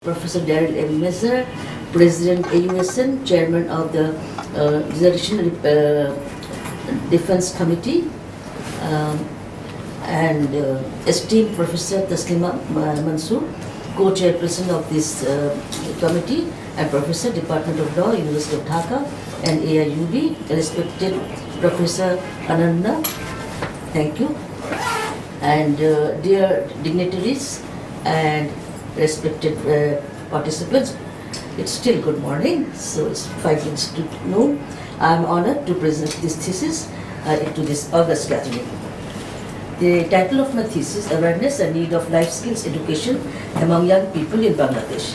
Professor Daryl M. Messer, President AUSN, Chairman of the Dissertation Defense Committee, um, and esteemed Professor Taslima Mansoor, Co-Chairperson of this committee, and Professor, Department of Law, University of Dhaka, and AIUB, respected Professor Ananda, thank you, and dear dignitaries and respected participants, it's still good morning, so it's 5 minutes to noon. I'm honored to present this thesis to this August gathering. The title of my thesis, Awareness and Need of Life Skills Education Among Young People in Bangladesh.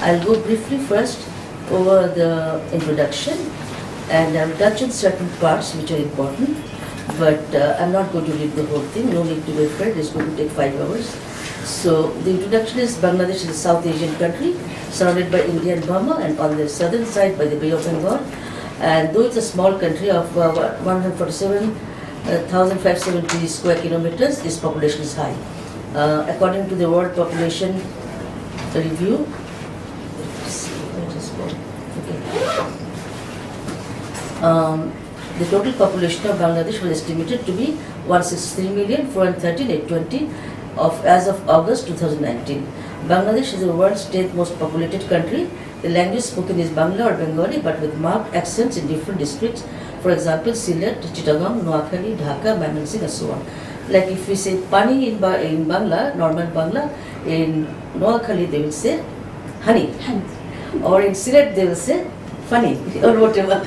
I'll go briefly first over the introduction, and I'll touch on certain parts which are important, but I'm not going to read the whole thing, no need to be afraid, it's going to take 5 hours. So the introduction is Bangladesh is a South Asian country surrounded by India and Burma, and on the southern side by the Bay of Bengal. And though it's a small country of 147,570 square kilometers, its population is high. According to the World Population Review, the total population of Bangladesh was estimated to be 163,413,820 as of August 2019. Bangladesh is the world's 10th most populated country. The language spoken is Bangla or Bengali, but with marked accents in different districts. For example, Sylhet, Chittagong, Noakhali, Dhaka, Mymensingh, and so on. Like if we say pani in Bangla, normal Bangla, in Noakhali they will say honey, or in Sylhet they will say funny or whatever.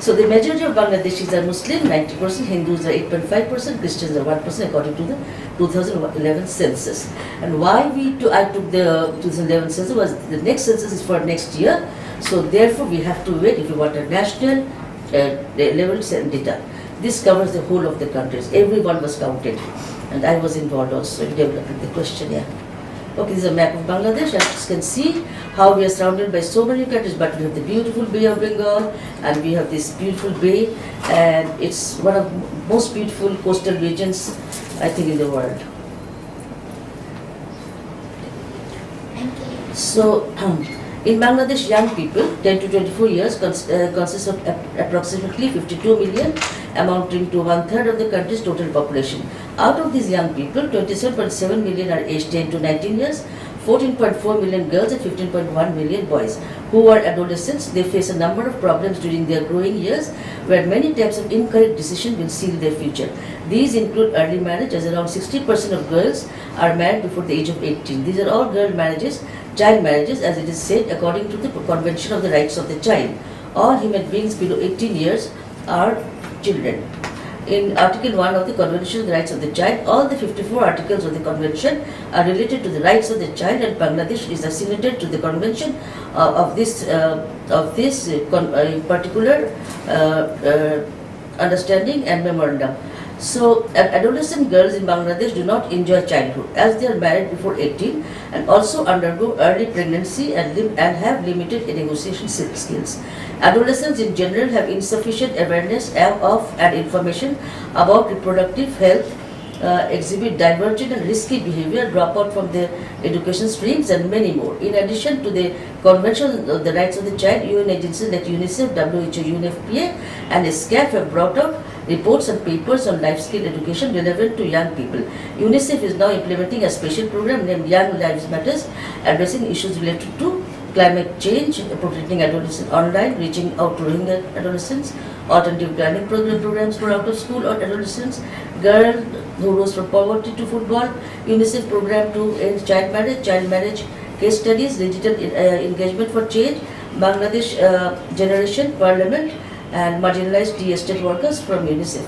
So the majority of Bangladeshis are Muslim, 90%, Hindus are 8.5%, Christians are 1% according to the 2011 census. And why I took the 2011 census was the next census is for next year. So therefore we have to wait if you want a national level data. This covers the whole of the countries. Everyone was counted. And I was involved also in developing the questionnaire. Okay, this is a map of Bangladesh. As you can see how we are surrounded by so many countries, but we have the beautiful Bay of Bengal, and we have this beautiful bay, and it's one of the most beautiful coastal regions, I think, in the world. So, in Bangladesh, young people, 10 to 24 years, consist of approximately 52 million, amounting to 1/3 of the country's total population. Out of these young people, 27.7 million are aged 10 to 19 years, 14.4 million girls and 15.1 million boys. Who are adolescents, they face a number of problems during their growing years, where many types of incorrect decisions will seal their future. These include early marriage, as around 60% of girls are married before the age of 18. These are all girl marriages, child marriages, as it is said according to the Convention of the Rights of the Child. All human beings below 18 years are children. In Article 1 of the Convention of the Rights of the Child, all the 54 articles of the Convention are related to the rights of the child, and Bangladesh is a signatory to the Convention of this particular understanding and memorandum. So, adolescent girls in Bangladesh do not enjoy childhood as they are married before 18 and also undergo early pregnancy and have limited negotiation skills. Adolescents in general have insufficient awareness of and information about reproductive health, exhibit divergent and risky behavior, drop out from their education streams, and many more. In addition to the Convention of the Rights of the Child, UN agencies like UNICEF, WHO, UNFPA, and SCAF have brought out reports and papers on life skill education relevant to young people. UNICEF is now implementing a special program named Young Lives Matters, addressing issues related to climate change, protecting adolescents online, reaching out to Rohingya adolescents, alternative learning programs for out of school or adolescents, girls who rose from poverty to football, UNICEF program to end child marriage case studies, digital engagement for change, Bangladesh Generation Parliament, and marginalized tea estate workers from UNICEF.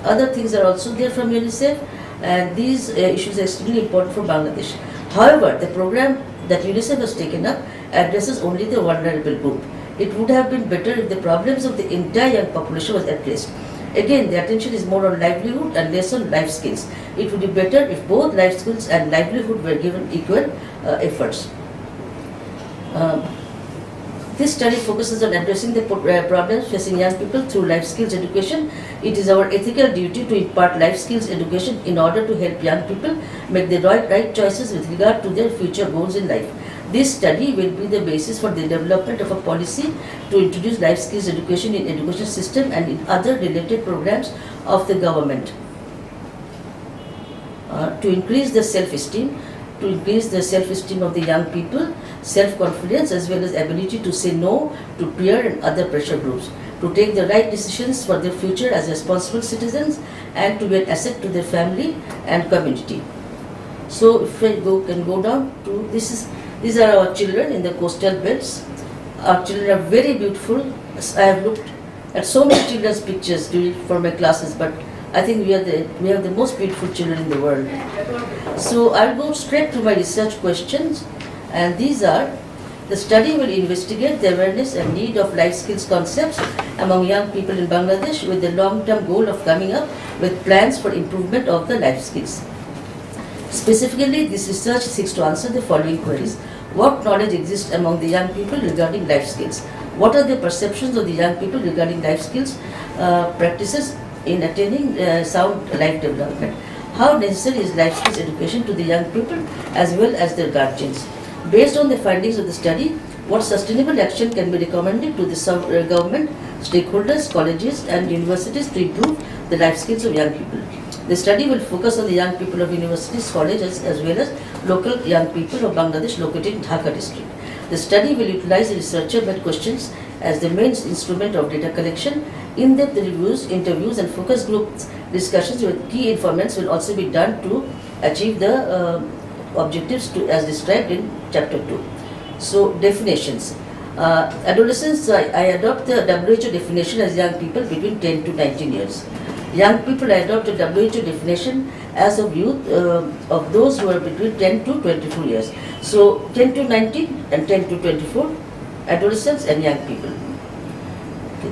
Other things are also there from UNICEF, and these issues are extremely important for Bangladesh. However, the program that UNICEF has taken up addresses only the vulnerable group. It would have been better if the problems of the entire young population was addressed. Again, the attention is more on livelihood and less on life skills. It would be better if both life skills and livelihood were given equal efforts. This study focuses on addressing the problems facing young people through life skills education. It is our ethical duty to impart life skills education in order to help young people make the right choices with regard to their future goals in life. This study will be the basis for the development of a policy to introduce life skills education in education system and in other related programs of the government. To increase the self-esteem of the young people, self-confidence as well as ability to say no to peer and other pressure groups, to take the right decisions for their future as responsible citizens, and to be an asset to their family and community. So if I can go down to these are our children in the coastal belts. Our children are very beautiful. I have looked at so many children's pictures for my classes, but I think we have the most beautiful children in the world. So I'll go straight to my research questions, and these are: the study will investigate the awareness and need of life skills concepts among young people in Bangladesh with the long-term goal of coming up with plans for improvement of the life skills. Specifically, this research seeks to answer the following queries. What knowledge exists among the young people regarding life skills? What are the perceptions of the young people regarding life skills practices in attaining sound life development? How necessary is life skills education to the young people as well as their guardians? Based on the findings of the study, what sustainable action can be recommended to the government, stakeholders, colleges and universities to improve the life skills of young people? The study will focus on the young people of universities, colleges as well as local young people of Bangladesh located in Dhaka district. The study will utilize researcher-led questions as the main instrument of data collection. In-depth reviews, interviews and focus group discussions with key informants will also be done to achieve the objectives as described in chapter 2. So definitions. Adolescents, I adopt the WHO definition as young people between 10 to 19 years. Young people, I adopt the WHO definition as of youth of those who are between 10 to 24 years. So 10 to 19 and 10 to 24, adolescents and young people.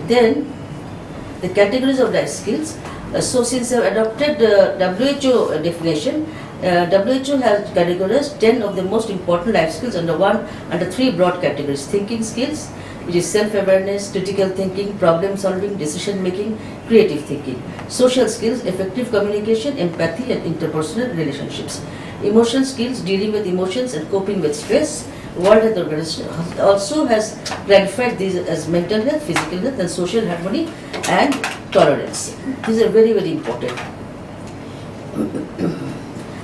Then the categories of life skills. So since I have adopted the WHO definition, WHO has categorized 10 of the most important life skills under three broad categories: thinking skills, which is self-awareness, critical thinking, problem-solving, decision-making, creative thinking; social skills, effective communication, empathy and interpersonal relationships; emotional skills, dealing with emotions and coping with stress. World Health Organization also has clarified these as mental health, physical health and social harmony and tolerance. These are very, very important.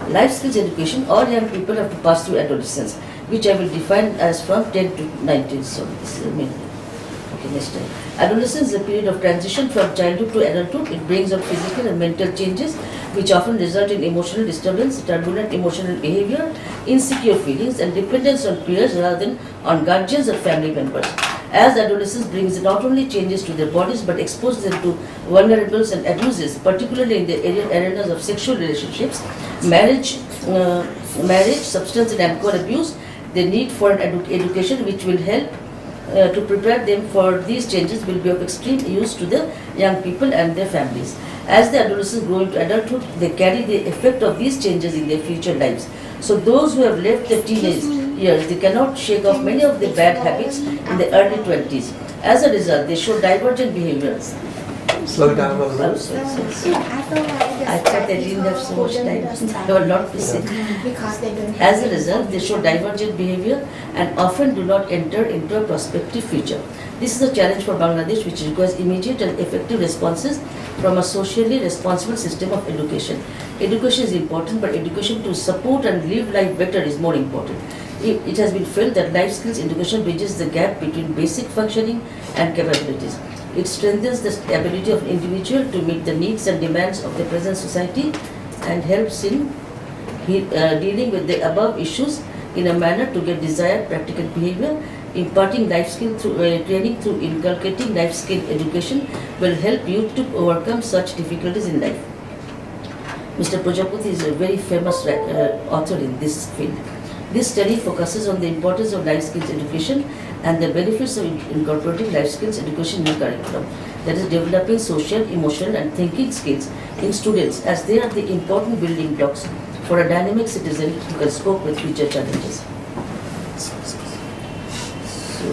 Life skills education, all young people have to pass through adolescence, which I will define as from 10 to 19. So this is a minute. Okay, next time. Adolescence is a period of transition from childhood to adulthood. It brings out physical and mental changes which often result in emotional disturbance, turbulent emotional behavior, insecure feelings and dependence on peers rather than on guardians or family members. As adolescence brings not only changes to their bodies but exposes them to vulnerables and abuses, particularly in the arenas of sexual relationships, marriage, substance and alcohol abuse. The need for an education which will help to prepare them for these changes will be of extreme use to the young people and their families. As the adolescents grow into adulthood, they carry the effect of these changes in their future lives. So those who have left the teenage years, they cannot shake off many of the bad habits in the early 20s. As a result, they show divergent behaviors. Slow down a little bit. I thought they didn't have so much time. There were a lot to say. As a result, they show divergent behavior and often do not enter into a prospective future. This is a challenge for Bangladesh, which requires immediate and effective responses from a socially responsible system of education. Education is important, but education to support and live life better is more important. It has been felt that life skills education bridges the gap between basic functioning and capabilities. It strengthens the ability of an individual to meet the needs and demands of the present society and helps in dealing with the above issues in a manner to get desired practical behavior. Imparting life skill through training through inculcating life skill education will help youth to overcome such difficulties in life. Mr. Prajapati is a very famous author in this field. This study focuses on the importance of life skills education and the benefits of incorporating life skills education in the curriculum. That is, developing social, emotional and thinking skills in students, as they are the important building blocks for a dynamic citizen who can cope with future challenges. So,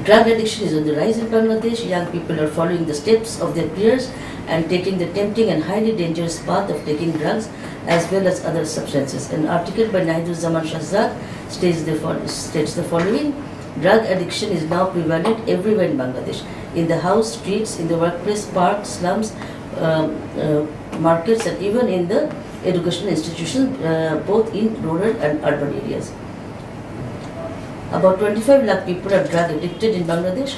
Drug addiction is on the rise in Bangladesh. Young people are following the steps of their peers and taking the tempting and highly dangerous path of taking drugs as well as other substances. An article by Nahiduzaman Shahzad states the following: drug addiction is now prevalent everywhere in Bangladesh, in the house, streets, in the workplace, parks, slums, markets, and even in the educational institutions, both in rural and urban areas. About 25 lakh people are drug addicted in Bangladesh.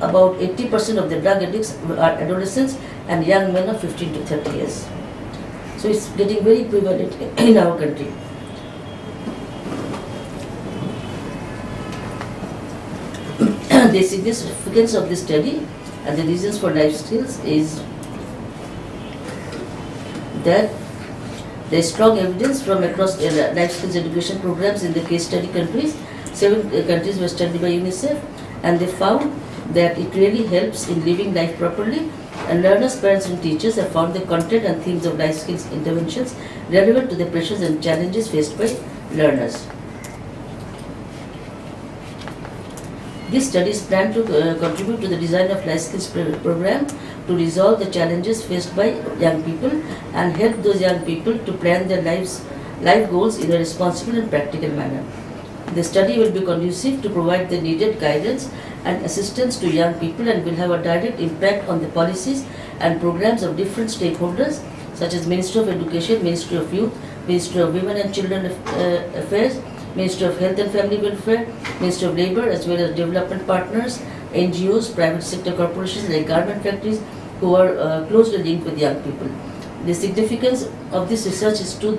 About 80% of the drug addicts are adolescents and young men of 15 to 30 years. So it's getting very prevalent in our country. The significance of this study and the reasons for life skills is that there is strong evidence from across life skills education programs in the case study countries. 7 countries were studied by UNICEF, and they found that it really helps in living life properly. And learners, parents, and teachers have found the content and themes of life skills interventions relevant to the pressures and challenges faced by learners. This study is planned to contribute to the design of life skills program to resolve the challenges faced by young people and help those young people to plan their life goals in a responsible and practical manner. The study will be conducive to provide the needed guidance and assistance to young people and will have a direct impact on the policies and programs of different stakeholders such as Ministry of Education, Ministry of Youth, Ministry of Women and Children Affairs, Ministry of Health and Family Welfare, Ministry of Labour, as well as development partners, NGOs, private sector corporations like garment factories who are closely linked with young people. The significance of this research is to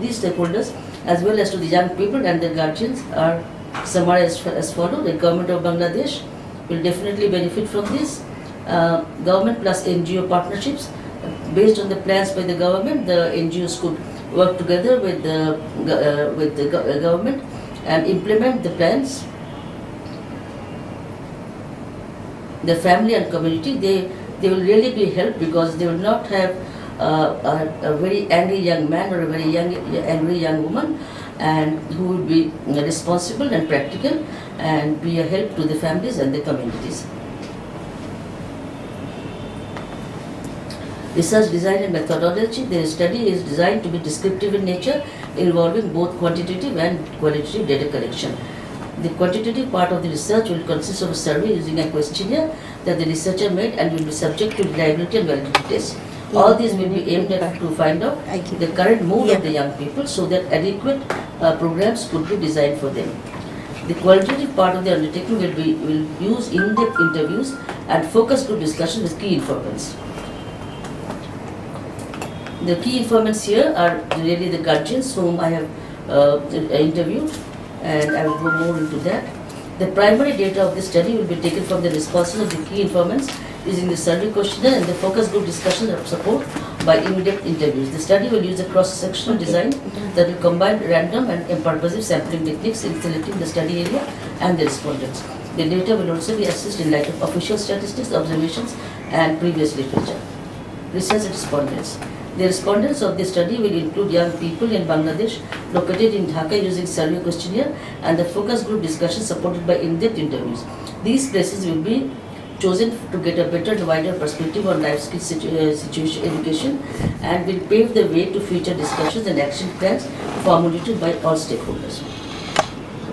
these stakeholders as well as to the young people and their guardians are summarized as follows. The government of Bangladesh will definitely benefit from this. Government plus NGO partnerships. Based on the plans by the government, the NGOs could work together with the government and implement the plans. The family and community, they will really be helped because they will not have a very angry young man or a very angry young woman, and who will be responsible and practical and be a help to the families and the communities. Research design and methodology. The study is designed to be descriptive in nature, involving both quantitative and qualitative data collection. The quantitative part of the research will consist of a survey using a questionnaire that the researcher made and will be subject to reliability and validity tests. All these will be aimed at to find out the current mood of the young people so that adequate programs could be designed for them. The qualitative part of the undertaking will use in-depth interviews and focus group discussion with key informants. The key informants here are really the guardians whom I have interviewed, and I will go more into that. The primary data of this study will be taken from the responses of the key informants using the survey questionnaire and the focus group discussion of support by in-depth interviews. The study will use a cross-sectional design that will combine random and purposive sampling techniques in selecting the study area and the respondents. The data will also be assessed in light of official statistics, observations, and previous literature. Research respondents. The respondents of this study will include young people in Bangladesh located in Dhaka using survey questionnaire and the focus group discussion supported by in-depth interviews. These places will be chosen to get a better and wider perspective on life skills situation education and will pave the way to future discussions and action plans formulated by all stakeholders.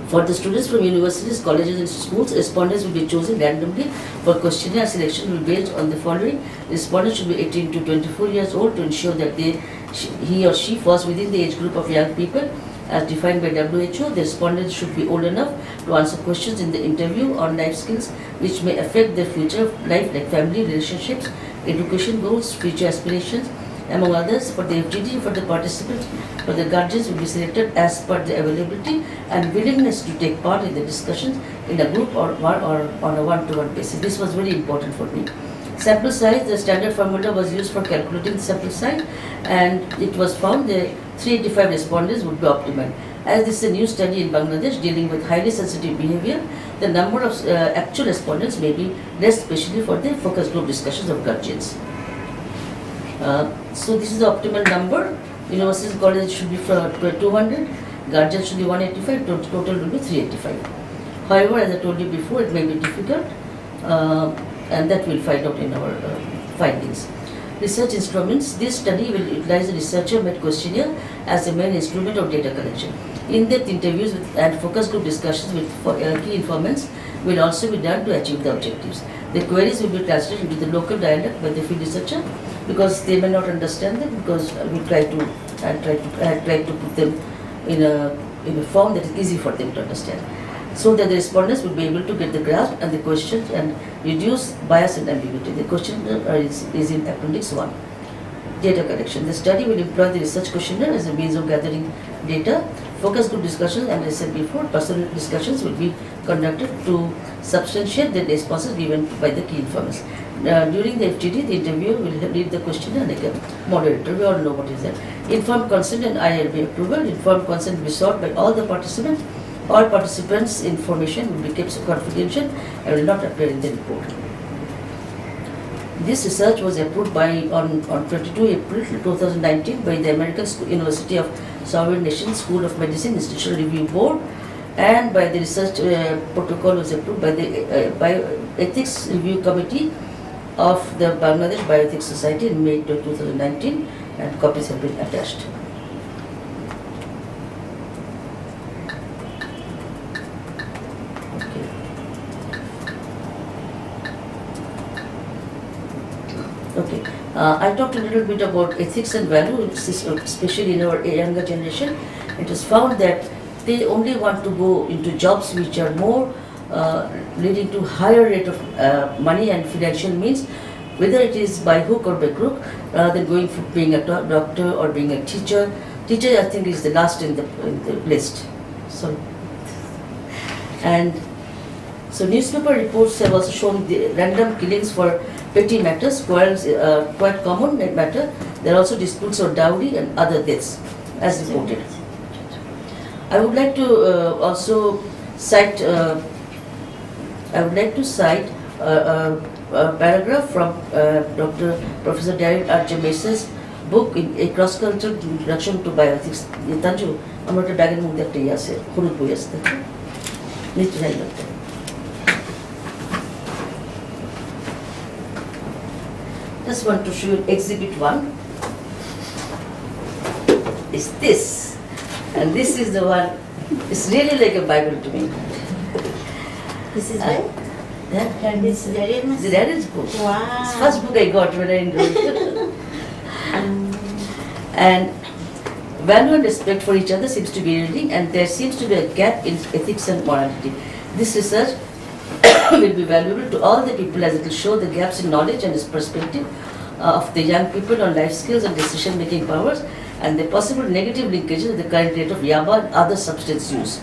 For the students from universities, colleges and schools, respondents will be chosen randomly for questionnaire selection will be based on the following. Respondents should be 18 to 24 years old to ensure that he or she falls within the age group of young people as defined by WHO. The respondents should be old enough to answer questions in the interview on life skills which may affect their future life like family, relationships, education goals, future aspirations, among others. For the FGD, for the participants, for the guardians will be selected as per the availability and willingness to take part in the discussions in a group or on a one-to-one basis. This was very important for me. Sample size, the standard formula was used for calculating the sample size, and it was found that 385 respondents would be optimal. As this is a new study in Bangladesh dealing with highly sensitive behavior, the number of actual respondents may be less, especially for the focus group discussions of guardians. So this is the optimal number. Universities and colleges should be for 200, guardians should be 185, total will be 385. However, as I told you before, it may be difficult, and that we'll find out in our findings. Research instruments. This study will utilize the researcher-made questionnaire as the main instrument of data collection. In-depth interviews and focus group discussions with key informants will also be done to achieve the objectives. The queries will be translated into the local dialect by the field researcher, because they may not understand them, because we try to put them in a form that is easy for them to understand, so that the respondents will be able to get the grasp and the questions and reduce bias and ambiguity. The question is in Appendix 1. Data collection. The study will employ the research questionnaire as a means of gathering data. Focus group discussions, and as I said before, personal discussions will be conducted to substantiate the responses given by the key informants. During the FTD, the interviewer will read the questionnaire like a moderator. We all know what is that. Informed consent and IRB approval. Informed consent will be sought by all the participants. All participants' information will be kept confidential and will not appear in the report. This research was approved on 22 April 2019 by the American University of Sovereign Nations School of Medicine Institutional Review Board, and by the research protocol was approved by the Bioethics Review Committee of the Bangladesh Bioethics Society in May 2019, and copies have been attached. Okay, I talked a little bit about ethics and value, especially in our younger generation. It was found that they only want to go into jobs which are more leading to higher rate of money and financial means, whether it is by hook or by crook, rather than going for being a doctor or being a teacher. Teacher, I think, is the last in the list. Sorry. And so newspaper reports have also shown the random killings for petty matters, quarrels, quite common matter. There are also disputes for dowry and other deaths, as reported. I would like to also cite. I would like to cite a paragraph from Professor Darryl R. James's book in A Cross-Cultural Introduction to Bioethics. Tanju, amra ta bag er moddhe ekta iye ache, horud boi ache. Niche jai lagte. Just want to show you Exhibit 1. Is this, and this is the one. It's really like a Bible to me. This is it? Yeah. This is Daryl's? The Daryl's book. Wow. It's the first book I got when I enrolled. And value and respect for each other seems to be eroding, and there seems to be a gap in ethics and morality. This research will be valuable to all the people, as it will show the gaps in knowledge and perspective of the young people on life skills and decision-making powers, and the possible negative linkages with the current rate of yaba and other substance use.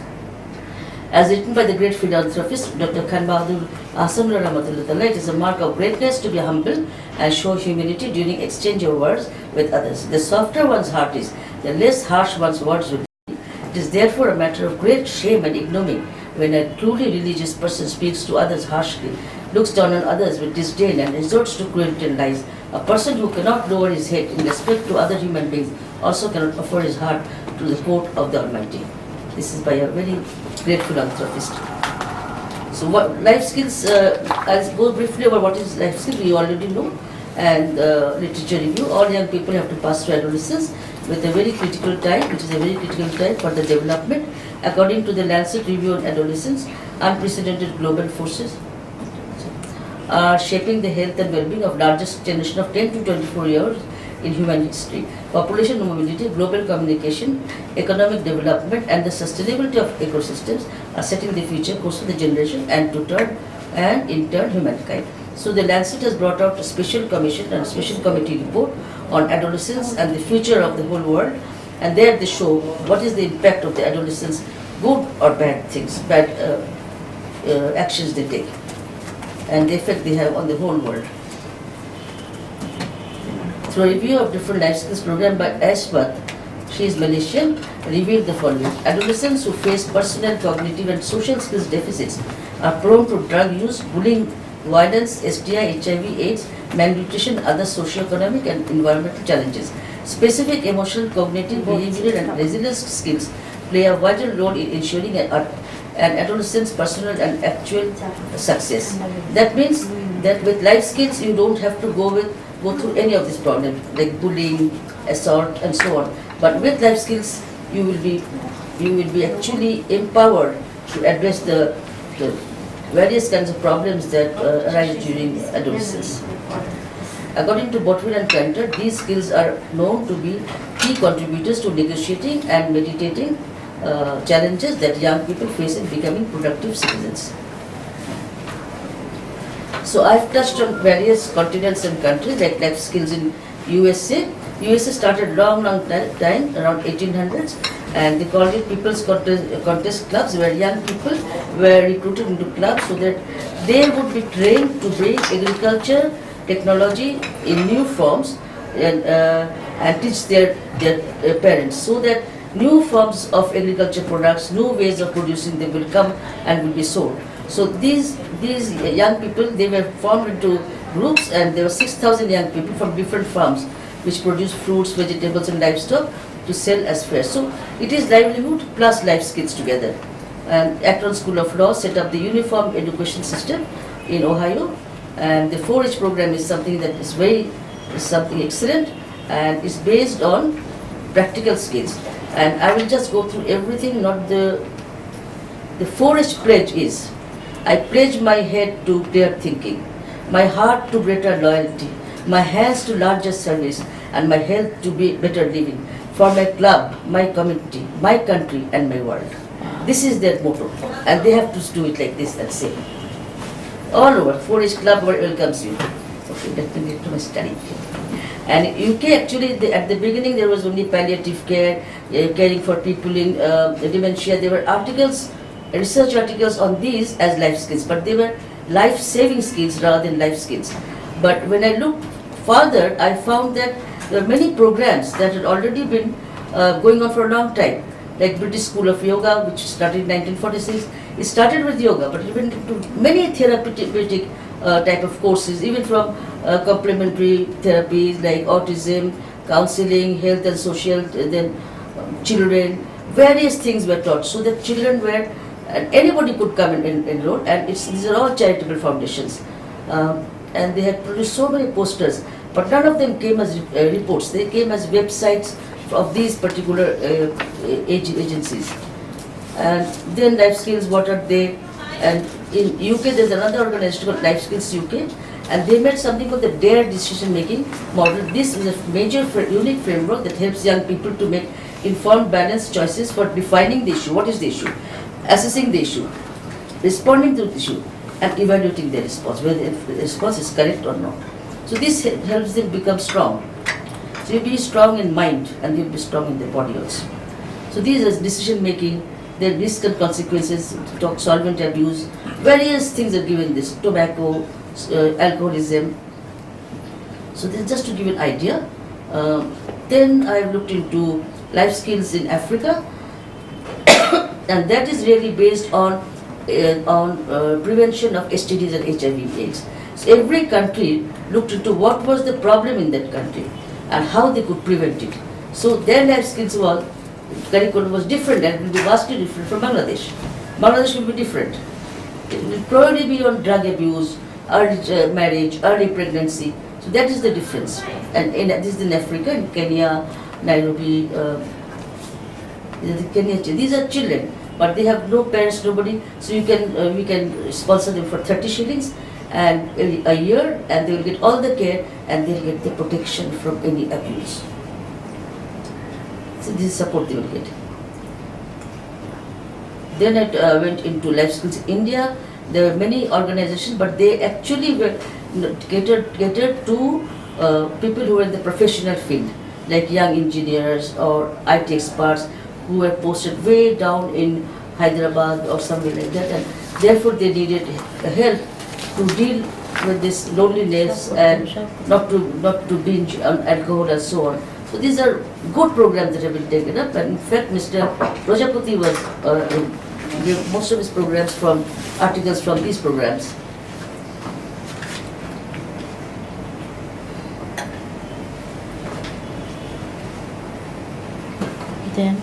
As written by the great philanthropist Dr. Khan Bahadur Ahsanullah Rahmatullah, it is a mark of greatness to be humble and show humility during exchange of words with others. The softer one's heart is, the less harsh one's words will be. It is therefore a matter of great shame and ignominy when a truly religious person speaks to others harshly, looks down on others with disdain, and resorts to cruelty and lies. A person who cannot lower his head in respect to other human beings also cannot offer his heart to the court of the Almighty. This is by a very great philanthropist. So what life skills, I'll go briefly over what is life skills, we already know, and literature review. All young people have to pass through adolescence with a very critical time, which is a very critical time for the development. According to the Lancet Review on Adolescence, unprecedented global forces are shaping the health and well-being of largest generation of 10 to 24 years in human history. Population mobility, global communication, economic development, and the sustainability of ecosystems are setting the future course of the generation and in turn humankind. So the Lancet has brought out a special commission and a special committee report on adolescence and the future of the whole world, and there they show what is the impact of the adolescents, good or bad things, bad actions they take, and the effect they have on the whole world. Through a review of different life skills program by Ashworth, she is Malaysian, revealed the following. Adolescents who face personal, cognitive and social skills deficits are prone to drug use, bullying, violence, STI, HIV, AIDS, malnutrition, other socio-economic and environmental challenges. Specific emotional, cognitive, behavioral and resilience skills play a vital role in ensuring and adolescents' personal and actual success. That means that with life skills you don't have to go through any of these problems like bullying, assault, and so on. But with life skills you will be actually empowered to address the various kinds of problems that arise during adolescence. According to Botwell and Cantor, these skills are known to be key contributors to negotiating and meditating challenges that young people face in becoming productive citizens. So I've touched on various continents and countries like life skills in USA. USA started long time, around 1800s, and they called it People's Contest Clubs, where young people were recruited into clubs so that they would be trained to bring agriculture, technology in new forms and teach their parents, so that new forms of agriculture products, new ways of producing them will come and will be sold. So these young people, they were formed into groups, and there were 6,000 young people from different farms which produce fruits, vegetables and livestock to sell as fare. So it is livelihood plus life skills together. And Akron School of Law set up the uniform education system in Ohio, and the 4-H program is something that is something excellent and is based on practical skills. And I will just go through everything. Not the 4-H pledge is: I pledge my head to clear thinking, my heart to greater loyalty, my hands to larger service, and my health to be better living, for my club, my community, my country, and my world. This is their motto, and they have to do it like this, that's it. All over, 4-H club welcomes you. Okay, let me get to my study. And UK actually, at the beginning there was only palliative care, caring for people in dementia. There were articles, research articles on these as life skills, but they were life-saving skills rather than life skills. But when I looked further, I found that there are many programs that had already been going on for a long time, like British School of Yoga, which started in 1946. It started with yoga, but it went into many therapeutic type of courses, even from complementary therapies like autism, counseling, health and social, then children, various things were taught, so that children were, and anybody could come and enroll, and these are all charitable foundations. And they had produced so many posters, but none of them came as reports. They came as websites of these particular agencies. And then life skills, what are they? And in UK there's another organization called Life Skills UK, and they made something called the DARE decision making model. This is a major unique framework that helps young people to make informed, balanced choices for defining the issue. What is the issue? Assessing the issue, responding to the issue, and evaluating their response, whether the response is correct or not. So this helps them become strong. So you'll be strong in mind and you'll be strong in the body also. So these are decision making, their risk and consequences, solvent abuse, various things are given this, tobacco, alcoholism. So this is just to give an idea. Then I looked into life skills in Africa, and that is really based on prevention of STDs and HIV/AIDS. So every country looked into what was the problem in that country and how they could prevent it. So their life skills curriculum was different, and will be vastly different from Bangladesh. Bangladesh will be different. It will probably be on drug abuse, early marriage, early pregnancy. So that is the difference. And this is in Africa, in Kenya, Nairobi, these are children, but they have no parents, nobody. So we can sponsor them for 30 shillings and a year, and they will get all the care and they will get the protection from any abuse. So this is support they will get. Then I went into life skills in India. There were many organizations, but they actually were catered to people who were in the professional field, like young engineers or IT experts who were posted way down in Hyderabad or somewhere like that, and therefore they needed help to deal with this loneliness and not to binge on alcohol and so on. So these are good programs that have been taken up, and in fact Mr. Prajapati was gave most of his programs from articles from these programs. Then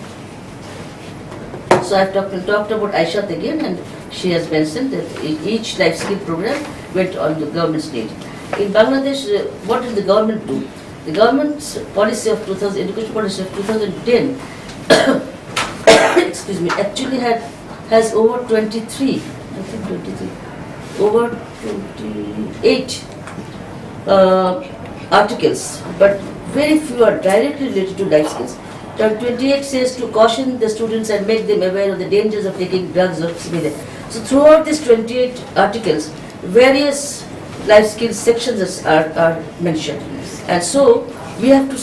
So I've talked about Aishat again, and she has mentioned that each life skill program went on the government's need. In Bangladesh, what did the government do? The government's policy of education policy of 2010, excuse me, actually has over 23, I think 23, over 28 articles, but very few are directly related to life skills. Chapter 28 says to caution the students and make them aware of the dangers of taking drugs or similar. So throughout these 28 articles, various life skills sections are mentioned. And so we have to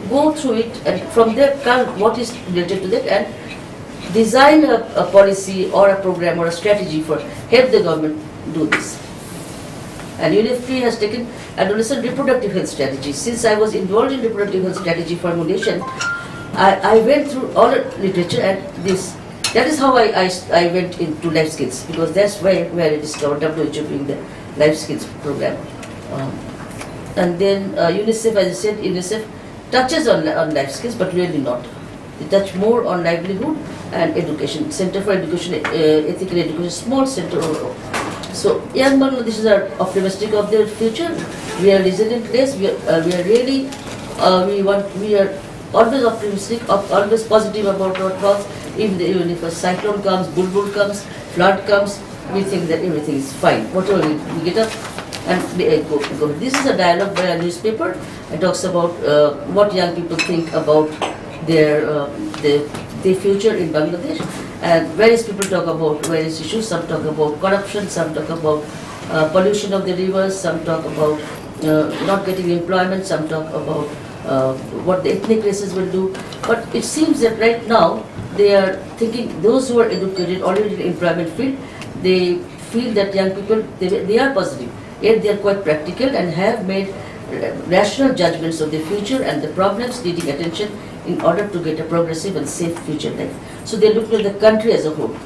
go through it and from there count what is related to that and design a policy or a program or a strategy for help the government do this. And UNFP has taken adolescent reproductive health strategy. Since I was involved in reproductive health strategy formulation, I went through all the literature and that is how I went into life skills, because that's where I discovered WHO doing the life skills program. And then UNICEF, as I said, UNICEF touches on life skills, but really not. They touch more on livelihood and education. Center for Education, Ethical Education, small center overall. So young Bangladeshis are optimistic of their future. We are resilient place. We are really we are always optimistic, always positive about what comes. Even if a cyclone comes, bulbul comes, flood comes, we think that everything is fine. Whatever we get up and go. This is a dialogue by a newspaper. It talks about what young people think about their future in Bangladesh. And various people talk about various issues. Some talk about corruption, some talk about pollution of the rivers, some talk about not getting employment, some talk about what the ethnic races will do. But it seems that right now they are thinking, those who are educated already in the employment field, they feel that young people, they are positive, yet they are quite practical and have made rational judgments of the future and the problems needing attention in order to get a progressive and safe future life. So they look at the country as a whole.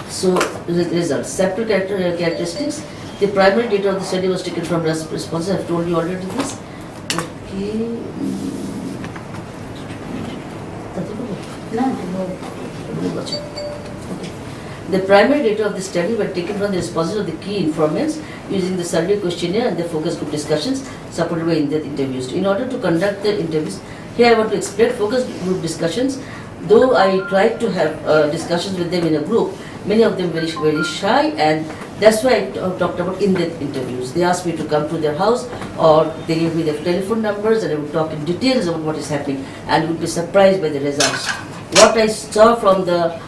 So results, sample characteristics. The primary data of the study was taken from responses. I've told you already this. Okay. Okay. The primary data of the study were taken from the responses of the key informants using the survey questionnaire and the focus group discussions supported by in-depth interviews. In order to conduct the interviews, here I want to explain focus group discussions. Though I tried to have discussions with them in a group, many of them very shy, and that's why I talked about in-depth interviews. They asked me to come to their house, or they gave me their telephone numbers, and I would talk in details about what is happening, and you would be surprised by the results. What I saw from the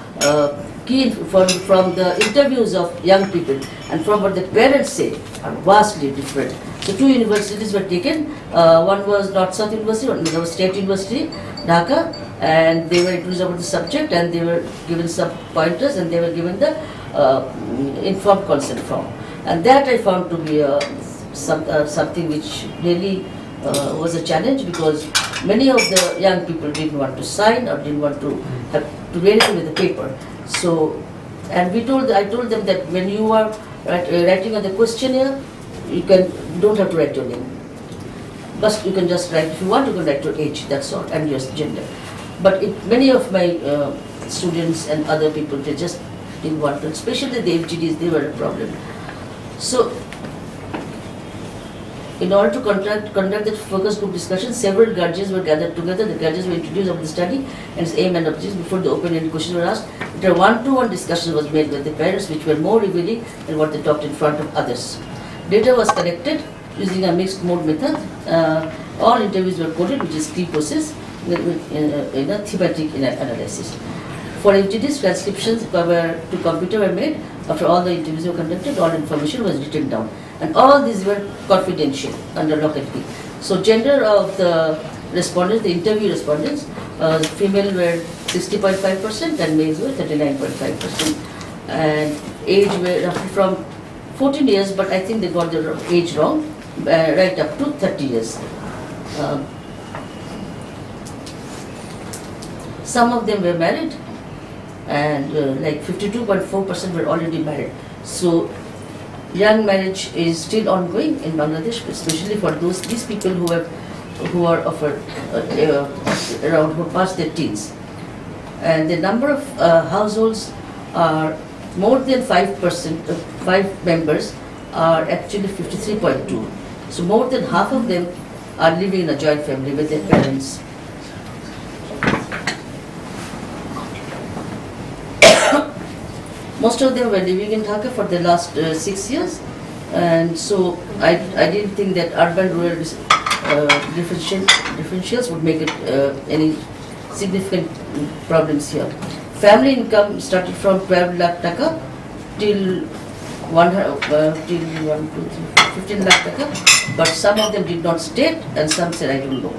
from the interviews of young people and from what the parents say are vastly different. So two universities were taken. One was North South University, one was State University, Dhaka, and they were introduced about the subject, and they were given some pointers, and they were given the informed consent form. And that I found to be something which really was a challenge, because many of the young people didn't want to sign or didn't want to have to do anything with the paper. So, and I told them that when you are writing on the questionnaire, you don't have to write your name. But you can just write, if you want, you can write your age, that's all, and your gender. But many of my students and other people, they just didn't want to, especially the FGDs, they were a problem. So, in order to conduct the focus group discussion, several guardians were gathered together. The guardians were introduced of the study and its aim and objectives before the open-ended questions were asked. A one-to-one discussion was made with the parents, which were more revealing than what they talked in front of others. Data was collected using a mixed mode method. All interviews were coded, which is key process in a thematic analysis. For FGDs, transcriptions to computer were made. After all the interviews were conducted, all information was written down. And all these were confidential under lock and key. So gender of the respondents, the interview respondents, female were 60.5% and males were 39.5%. And age were roughly from 14 years, but I think they got the age wrong, right up to 30 years. Some of them were married, and like 52.4% were already married. So young marriage is still ongoing in Bangladesh, especially for these people who are around, who past their teens. and the number of households are more than 5%, 5 members are actually 53.2. So more than half of them are living in a joint family with their parents. Most of them were living in Dhaka for the last 6 years, and so I didn't think that urban-rural differentials would make it any significant problems here. Family income started from 12 lakh taka till 15 lakh taka, but some of them did not state and some said I don't know.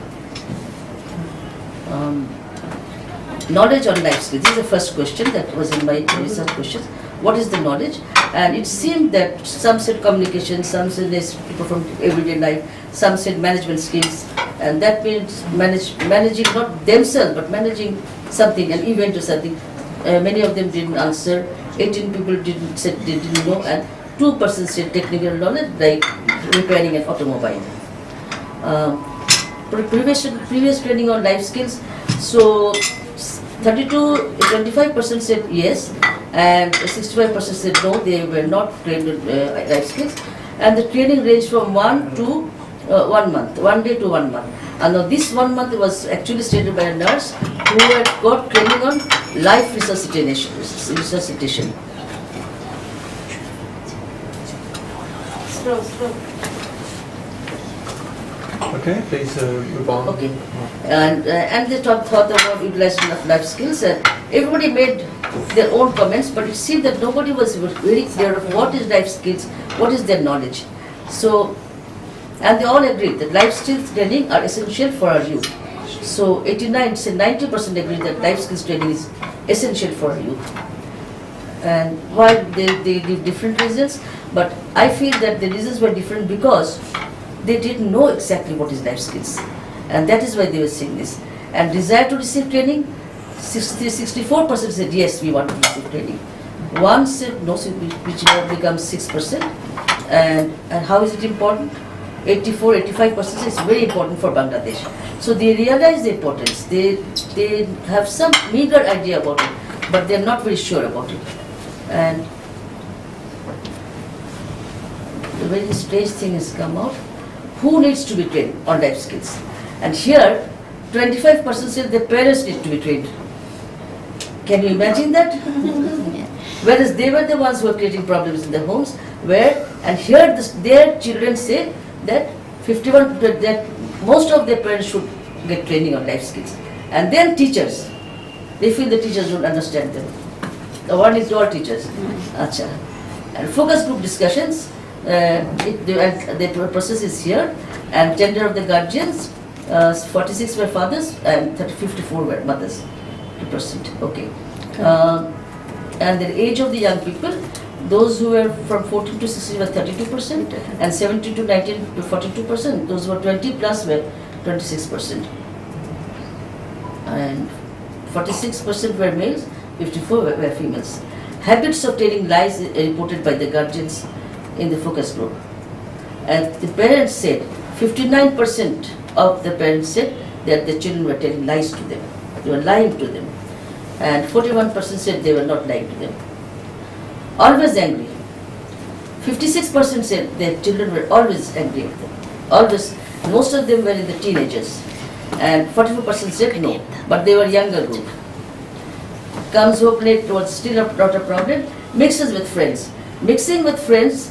Knowledge on life skills. This is the first question that was in my research questions. What is the knowledge? And it seemed that some said communication, some said people from everyday life, some said management skills, and that means managing not themselves but managing something, an event or something. Many of them didn't answer. 18 people didn't know, and 2% said technical knowledge like repairing an automobile. Previous training on life skills. So 25% said yes, and 65% said no, they were not trained on life skills. And the training ranged from 1 to 1 month, 1 day to 1 month. And now this 1 month was actually stated by a nurse who had got training on life resuscitation. Slow. Okay, please move on. Okay, and they thought about utilization of life skills. Everybody made their own comments, but it seemed that nobody was very clear of what is life skills, what is their knowledge. So, and they all agreed that life skills training are essential for our youth. So 90% agreed that life skills training is essential for our youth. And while they give different reasons, but I feel that the reasons were different because they didn't know exactly what is life skills, and that is why they were saying this. And desire to receive training, 64% said yes, we want to receive training. One said no, which now becomes 6%. And how is it important? 85% said it's very important for Bangladesh. So they realize the importance. They have some meager idea about it, but they're not very sure about it. And a very strange thing has come out. Who needs to be trained on life skills? And here, 25% said their parents need to be trained. Can you imagine that? Whereas they were the ones who were creating problems in their homes, and here their children say that that most of their parents should get training on life skills. And then teachers, they feel the teachers don't understand them. The one is all teachers. Acha. And focus group discussions. The process is here, and gender of the guardians, 46 were fathers and 54 were mothers, 2%. Okay. And the age of the young people, those who were from 14 to 16 were 32%, and 17 to 19 to 42%. Those who were 20 plus were 26%. And 46% were males, 54 were females. Habits of telling lies reported by the guardians in the focus group. And the parents said, 59% of the parents said that the children were telling lies to them. They were lying to them. And 41% said they were not lying to them. Always angry. 56% said their children were always angry at them. Always. Most of them were in the teenagers. And 44% said no, but they were younger group. Comes home late was still not a problem. Mixes with friends. Mixing with friends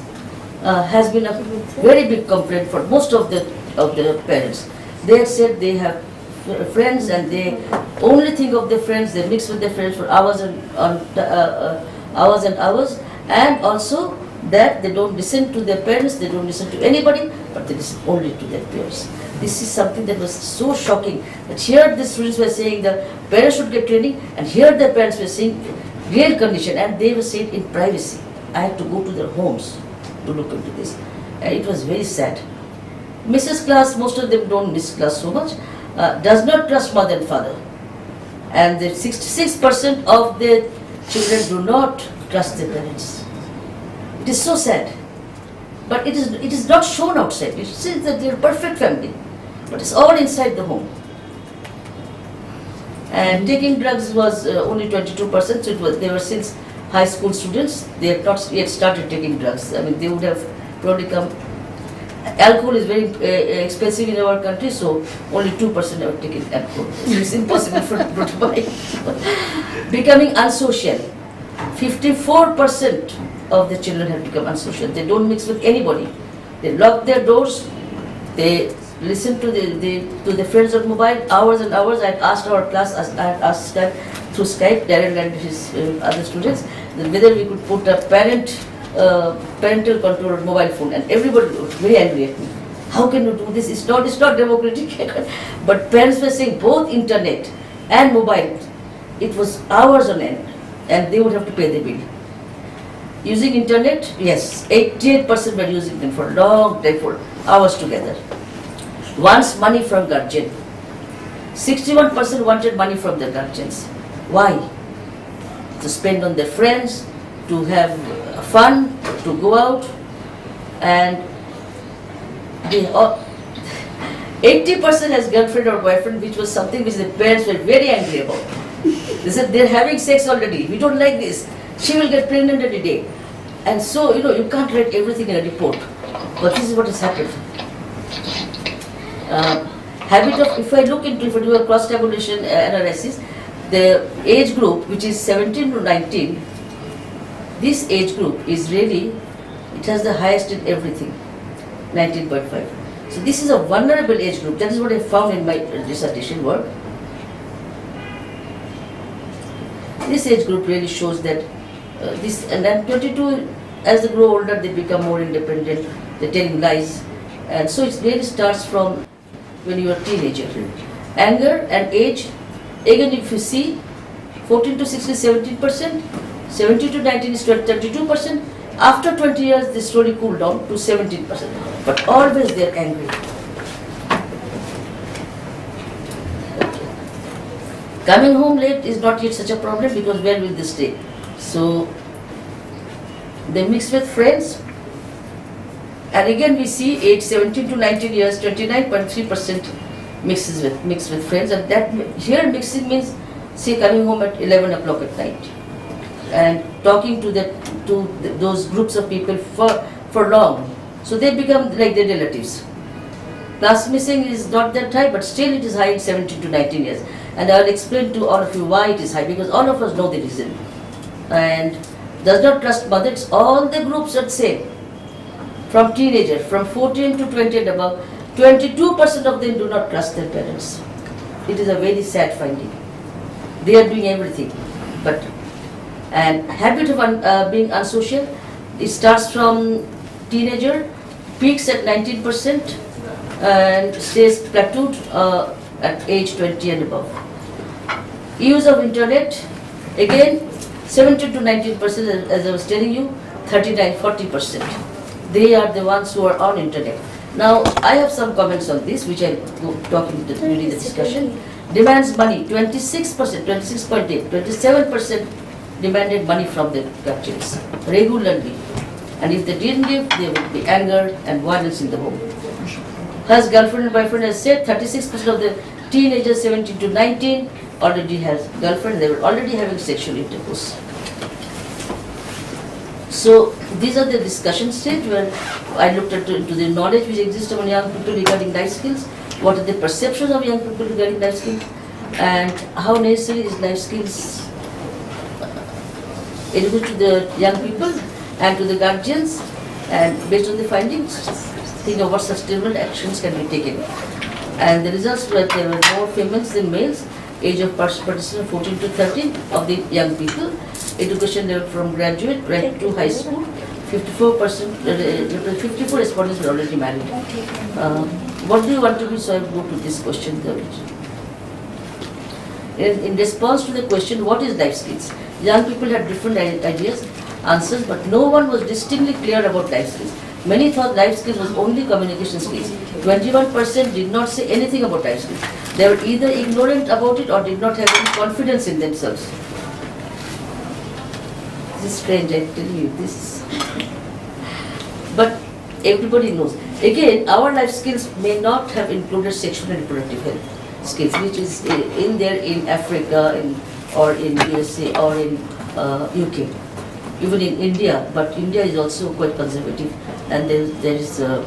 has been a very big complaint for most of the parents. They have said they have friends and they only think of their friends. They mix with their friends for hours and hours, and also that they don't listen to their parents. They don't listen to anybody, but they listen only to their peers. This is something that was so shocking that here the students were saying the parents should get training, and here the parents were saying real condition, and they were saying in privacy. I had to go to their homes to look into this, and it was very sad. Mrs. Class, most of them don't miss class so much, does not trust mother and father, and the 66% of the children do not trust their parents. It is so sad, but it is not shown outside. It says that they are a perfect family, but it's all inside the home. And taking drugs was only 22%, so they were still high school students. They had not yet started taking drugs. I mean, they would have probably come. Alcohol is very expensive in our country, so only 2% have taken alcohol. It's impossible for people to buy. Becoming unsocial. 54% of the children have become unsocial. They don't mix with anybody. They lock their doors. They listen to the friends on mobile hours and hours. I had asked our class, I had asked through Skype, Darren and his other students, whether we could put a parental control on mobile phone, and everybody was very angry at me. How can you do this? It's not democratic. But parents were saying both internet and mobile, it was hours on end, and they would have to pay the bill. Using internet, yes, 88% were using them for a long time, for hours together. Wants money from guardian. 61% wanted money from their guardians. Why? To spend on their friends, to have fun, to go out, and they 80% has girlfriend or boyfriend, which was something which the parents were very angry about. They said they're having sex already. We don't like this. She will get pregnant every day. And so, you can't write everything in a report. But this is what has happened. If I do a cross-tabulation analysis, the age group, which is 17 to 19, this age group is really, it has the highest in everything, 19.5. So this is a vulnerable age group. That is what I found in my dissertation work. This age group really shows that and then 22, as they grow older, they become more independent, they're telling lies. And so it really starts from when you are a teenager. Anger and age, again if you see, 14 to 16 is 17%, 17 to 19 is 32%. After 20 years, they slowly cool down to 17%. But always they're angry. Coming home late is not yet such a problem, because where will they stay? So they mix with friends. And again we see age 17 to 19 years, 29.3% mix with friends. And that here mixing means, say, coming home at 11 o'clock at night and talking to those groups of people for long. So they become like their relatives. Class missing is not that high, but still it is high in 17 to 19 years. And I will explain to all of you why it is high, because all of us know the reason. And does not trust mother, it's all the groups are the same. From teenager, from 14 to 20 and above, 22% of them do not trust their parents. It is a very sad finding. They are doing everything. And habit of being unsocial, it starts from teenager, peaks at 19% and stays plateaued at age 20 and above. Use of internet, again 17 to 19%, as I was telling you, 39-40%. They are the ones who are on internet. Now I have some comments on this, which I will talk during the discussion. Demands money, 26%, 26.8, 27% demanded money from their guardians regularly. And if they didn't give, there would be anger and violence in the home. Has girlfriend and boyfriend, as said, 36% of the teenagers 17 to 19 already has girlfriend. They were already having sexual intercourse. So these are the discussion stage where I looked into the knowledge which exists among young people regarding life skills, what are the perceptions of young people regarding life skills, and how necessary is life skills educated to the young people and to the guardians, and based on the findings, think of what sustainable actions can be taken. And the results were there were more females than males, age of participation 14 to 13 of the young people, education level from graduate right to high school, 54%, 54 respondents were already married. What do you want to be? So I will go to this question. In response to the question, what is life skills? Young people had different ideas, answers, but no one was distinctly clear about life skills. Many thought life skills was only communication skills. 21% did not say anything about life skills. They were either ignorant about it or did not have any confidence in themselves. This is strange, I tell you this. But everybody knows. Again, our life skills may not have included sexual and reproductive health. skills, which is in there in Africa, or in USA, or in UK, even in India. But India is also quite conservative, and there is a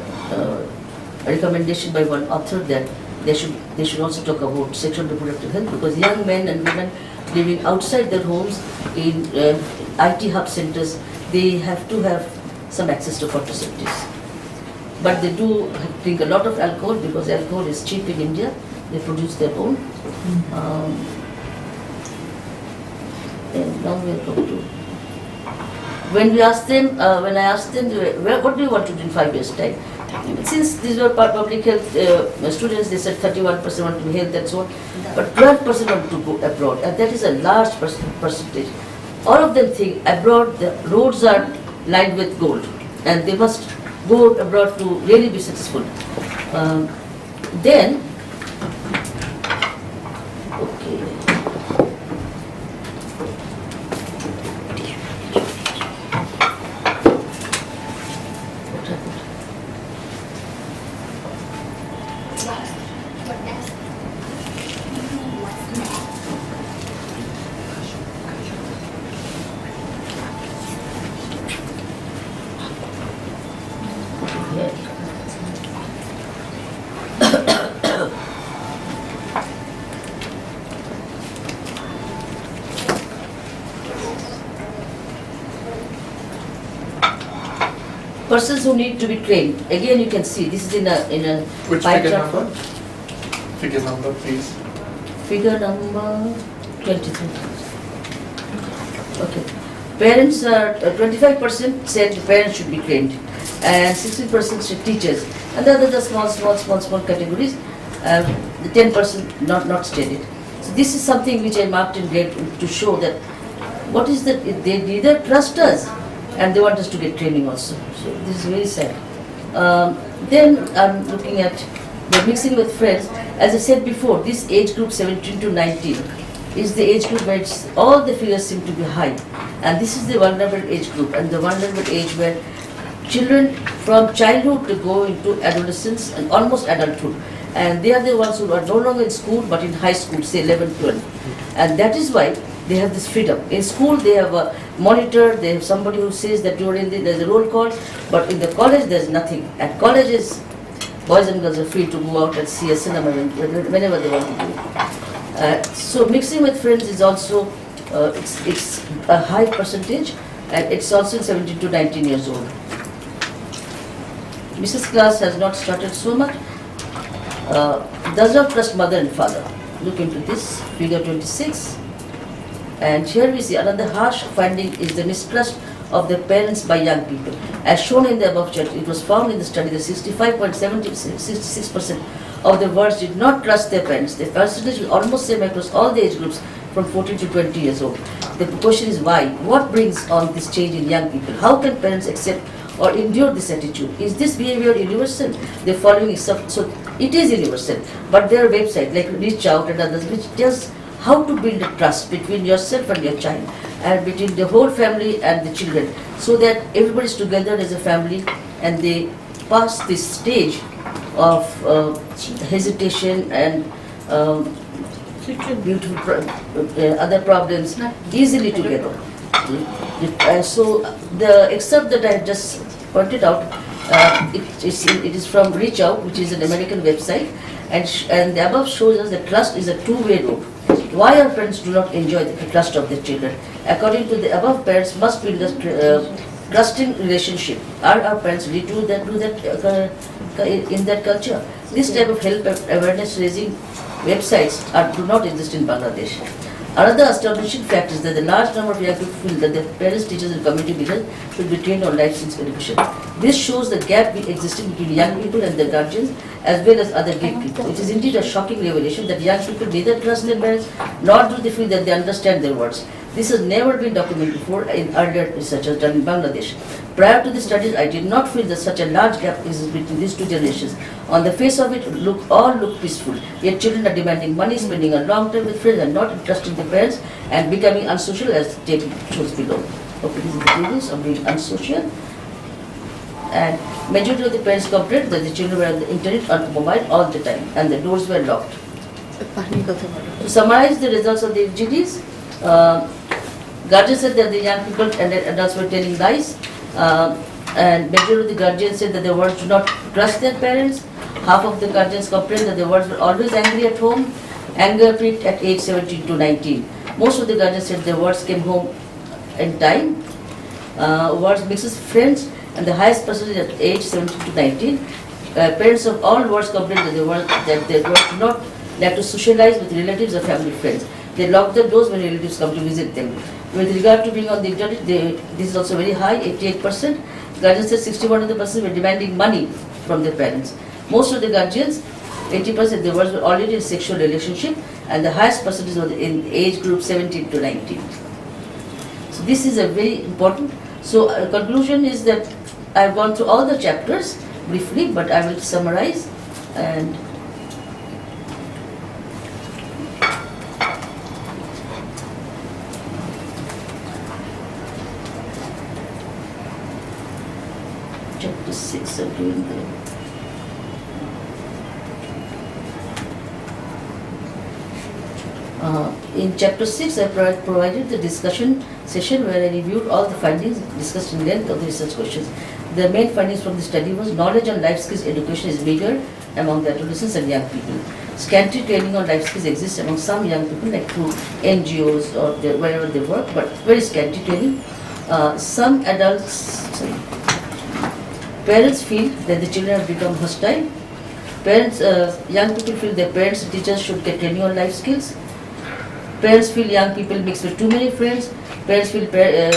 recommendation by one author that they should also talk about sexual and reproductive health, because young men and women living outside their homes in IT hub centers, they have to have some access to contraceptives. But they do drink a lot of alcohol, because alcohol is cheap in India. They produce their own. And now we are going to. When I asked them, what do you want to do in 5 years' time? Since these were public health students, they said 31% want to be health and so on, but 12% want to go abroad, and that is a large percentage. All of them think abroad the roads are lined with gold, and they must go abroad to really be successful. Then, okay. What happened? Persons who need to be trained. Again, you can see this is in a Which pie figure chart. number? Figure number, please. Figure number 23. Okay. Parents are 25% said parents should be trained, and 60% said teachers, and the others are small categories. The 10% not stated. So this is something which I marked in red to show that what is that they neither trust us, and they want us to get training also. So this is very sad. Then I'm looking at the mixing with friends. As I said before, this age group 17 to 19 is the age group where all the figures seem to be high. And this is the vulnerable age group, and the vulnerable age where children from childhood to go into adolescence and almost adulthood. And they are the ones who are no longer in school but in high school, say 11, 12. And that is why they have this freedom. In school they have a monitor, they have somebody who says that you are there's a roll call, but in the college there's nothing. At colleges, boys and girls are free to go out and see a cinema whenever they want to do. So mixing with friends is also, it's a high percentage, and it's also 17 to 19 years old. Mrs. Class has not started so much. Does not trust mother and father. Look into this, figure 26. And here we see another harsh finding is the mistrust of the parents by young people. As shown in the above chart, it was found in the study that 65% of the words did not trust their parents. The percentage is almost same across all the age groups from 14 to 20 years old. The question is why? What brings on this change in young people? How can parents accept or endure this attitude? Is this behavior universal? The following is so it is universal, but there are websites like Reach Out and others which tells how to build a trust between yourself and your child, and between the whole family and the children, so that everybody is together as a family and they pass this stage of hesitation and beautiful other problems easily together. So the excerpt that I just pointed out, it is from Reach Out, which is an American website, and the above shows us that trust is a two-way road. Why our parents do not enjoy the trust of their children? According to the above, parents must build a trusting relationship. Are our parents ready to do that in that culture? This type of health awareness raising websites do not exist in Bangladesh. Another astonishing fact is that the large number of young people feel that their parents, teachers and community leaders should be trained on life skills education. This shows the gap existing between young people and their guardians as well as other gatekeepers. It is indeed a shocking revelation that young people neither trust their parents nor do they feel that they understand their words. This has never been documented before in earlier research done in Bangladesh. Prior to the studies, I did not feel that such a large gap exists between these two generations. On the face of it, all look peaceful. Yet children are demanding money, spending a long time with friends, and not trusting their parents, and becoming unsocial, as the table shows below. Okay, this is the tables of being unsocial. And majority of the parents complained that the children were on the internet or mobile all the time, and the doors were locked. To summarize the results of the FGDs, guardians said that the young people and adults were telling lies, and majority of the guardians said that the words do not trust their parents. Half of the guardians complained that the words were always angry at home, anger peaked at age 17 to 19. Most of the guardians said their words came home in time. Words mixes friends, and the highest percentage at age 17 to 19. Parents of all wards complained that their words do not like to socialize with relatives or family friends. They lock their doors when relatives come to visit them. With regard to being on the internet, this is also very high, 88%. Guardians said 61% were demanding money from their parents. Most of the guardians, 80%, their words were already in sexual relationship, and the highest percentage was in age group 17 to 19. So this is a very important. So conclusion is that I've gone through all the chapters briefly, but I will summarize. And chapter 6 I'm doing the in chapter 6, I provided the discussion session where I reviewed all the findings discussed in length of the research questions. The main findings from the study was knowledge on life skills education is meager among the adolescents and young people. Scanty training on life skills exists among some young people, like through NGOs or wherever they work, but very scanty training. Some parents feel that the children have become hostile. Young people feel their parents and teachers should get training on life skills. Parents feel young people mix with too many friends. Parents feel their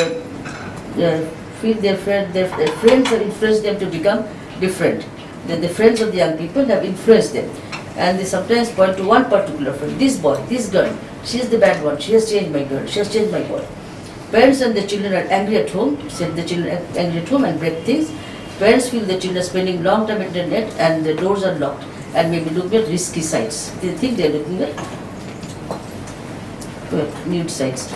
friends have influenced them to become different. That the friends of the young people have influenced them. And they sometimes point to one particular friend. This boy, this girl, she is the bad one. She has changed my girl. She has changed my boy. Parents and the children are angry at home. Said the children are angry at home and break things. Parents feel the children are spending long time on the internet and the doors are locked and maybe looking at risky sites. They think they are looking at nude sites.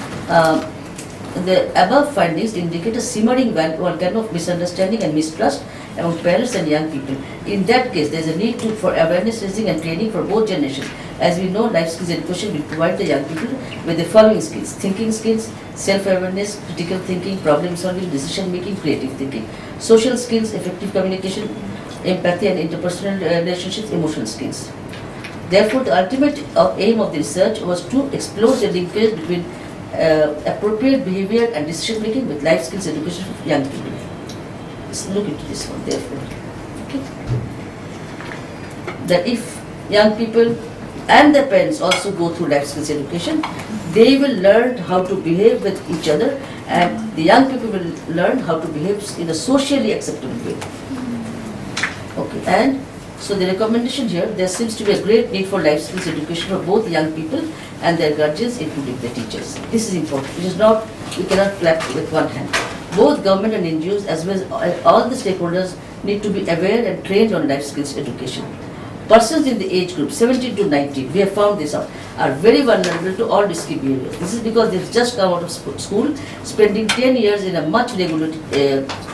The above findings indicate a simmering volcano of misunderstanding and mistrust among parents and young people. In that case, there is a need for awareness raising and training for both generations. As we know, life skills education will provide the young people with the following skills: thinking skills, self-awareness, critical thinking, problem solving, decision making, creative thinking; social skills, effective communication, empathy and interpersonal relationships, emotional skills. Therefore, the ultimate aim of the research was to explore the linkage between appropriate behavior and decision making with life skills education for young people. Let's look into this one, therefore. Okay. That if young people and their parents also go through life skills education, they will learn how to behave with each other, and the young people will learn how to behave in a socially acceptable way. Okay, and so the recommendation here, there seems to be a great need for life skills education for both young people and their guardians, including the teachers. This is important. It is not, we cannot clap with one hand. Both government and NGOs as well as all the stakeholders need to be aware and trained on life skills education. Persons in the age group 17 to 19, we have found this out, are very vulnerable to all risky behaviors. This is because they've just come out of school, spending 10 years in a much regulated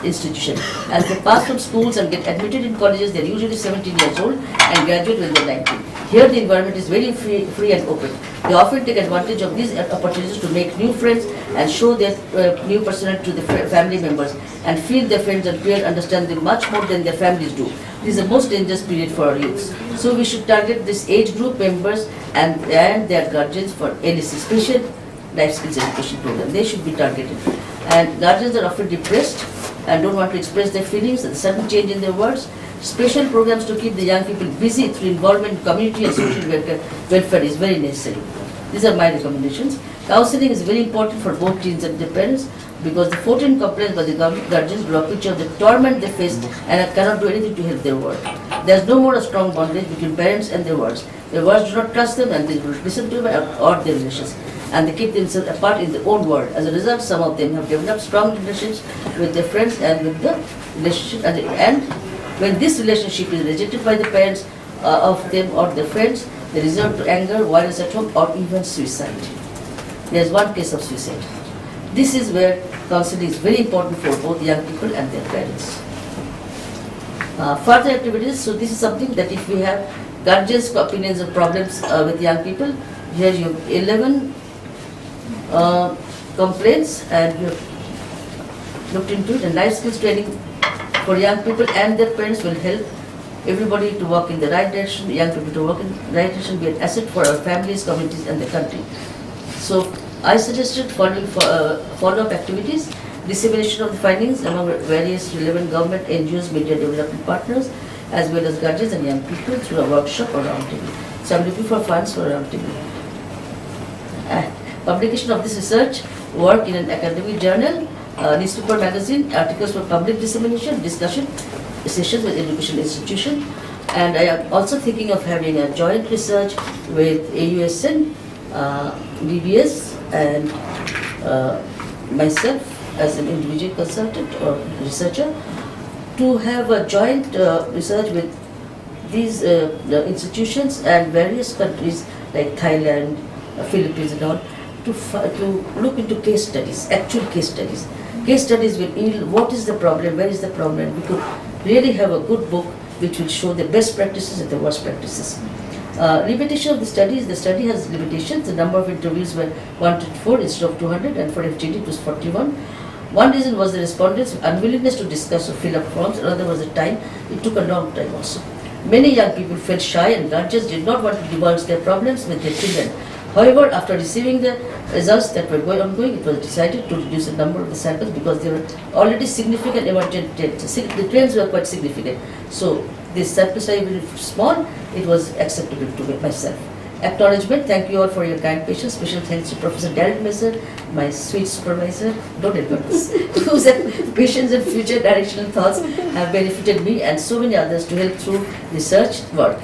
institution. As they pass from schools and get admitted in colleges, they're usually 17 years old and graduate when they're 19. Here the environment is very free and open. They often take advantage of these opportunities to make new friends and show their new personality to the family members, and feel their friends and peers understand them much more than their families do. This is the most dangerous period for our youths. So we should target this age group members and their guardians for LSC, special life skills education program. They should be targeted. And guardians are often depressed and don't want to express their feelings and sudden change in their words. Special programs to keep the young people busy through involvement in community and social welfare is very necessary. These are my recommendations. Counseling is very important for both teens and their parents, because the 14 complaints by the guardians draw a picture of the torment they face and cannot do anything to help their work. There is no more a strong bondage between parents and their wards. Their wards do not trust them and they do not listen to them or their relations, and they keep themselves apart in their own world. As a result, some of them have developed strong relationships with their friends and with the relationship, and when this relationship is rejected by the parents of them or their friends, they resort to anger, violence at home, or even suicide. There is one case of suicide. This is where counseling is very important for both young people and their parents. Further activities, so this is something that if we have guardians' opinions and problems with young people. Here you have 11 complaints, and you have looked into it. And life skills training for young people and their parents will help everybody to walk in the right direction, young people to walk in the right direction, be an asset for our families, communities and the country. So I suggested follow-up activities, dissemination of the findings among various relevant government, NGOs, media development partners, as well as guardians and young people through a workshop or roundtable. So I'm looking for funds for a roundtable. Publication of this research work in an academic journal, newspaper, magazine, articles for public dissemination, discussion sessions with educational institution. And I am also thinking of having a joint research with AUSN, BBS and myself as an individual consultant or researcher to have a joint research with these the institutions and various countries like Thailand, Philippines and all to look into case studies, actual case studies. Case studies will yield what is the problem, where is the problem. We could really have a good book which will show the best practices and the worst practices. Limitation of the study has limitations. The number of interviews were 104 instead of 200, and for FGD it was 41. One reason was the respondents' unwillingness to discuss or fill up forms, another was the time. It took a long time also. Many young people felt shy and guardians did not want to divulge their problems with their children. However, after receiving the results that were ongoing, it was decided to reduce the number of the samples because there were already significant emergent trends. The trends were quite significant. So this sample size was small, it was acceptable to myself. Acknowledgement, thank you all for your kind patience. Special thanks to Professor Derek Messer, my sweet supervisor, don't ignore this, whose patience and future directional thoughts have benefited me and so many others to help through research work.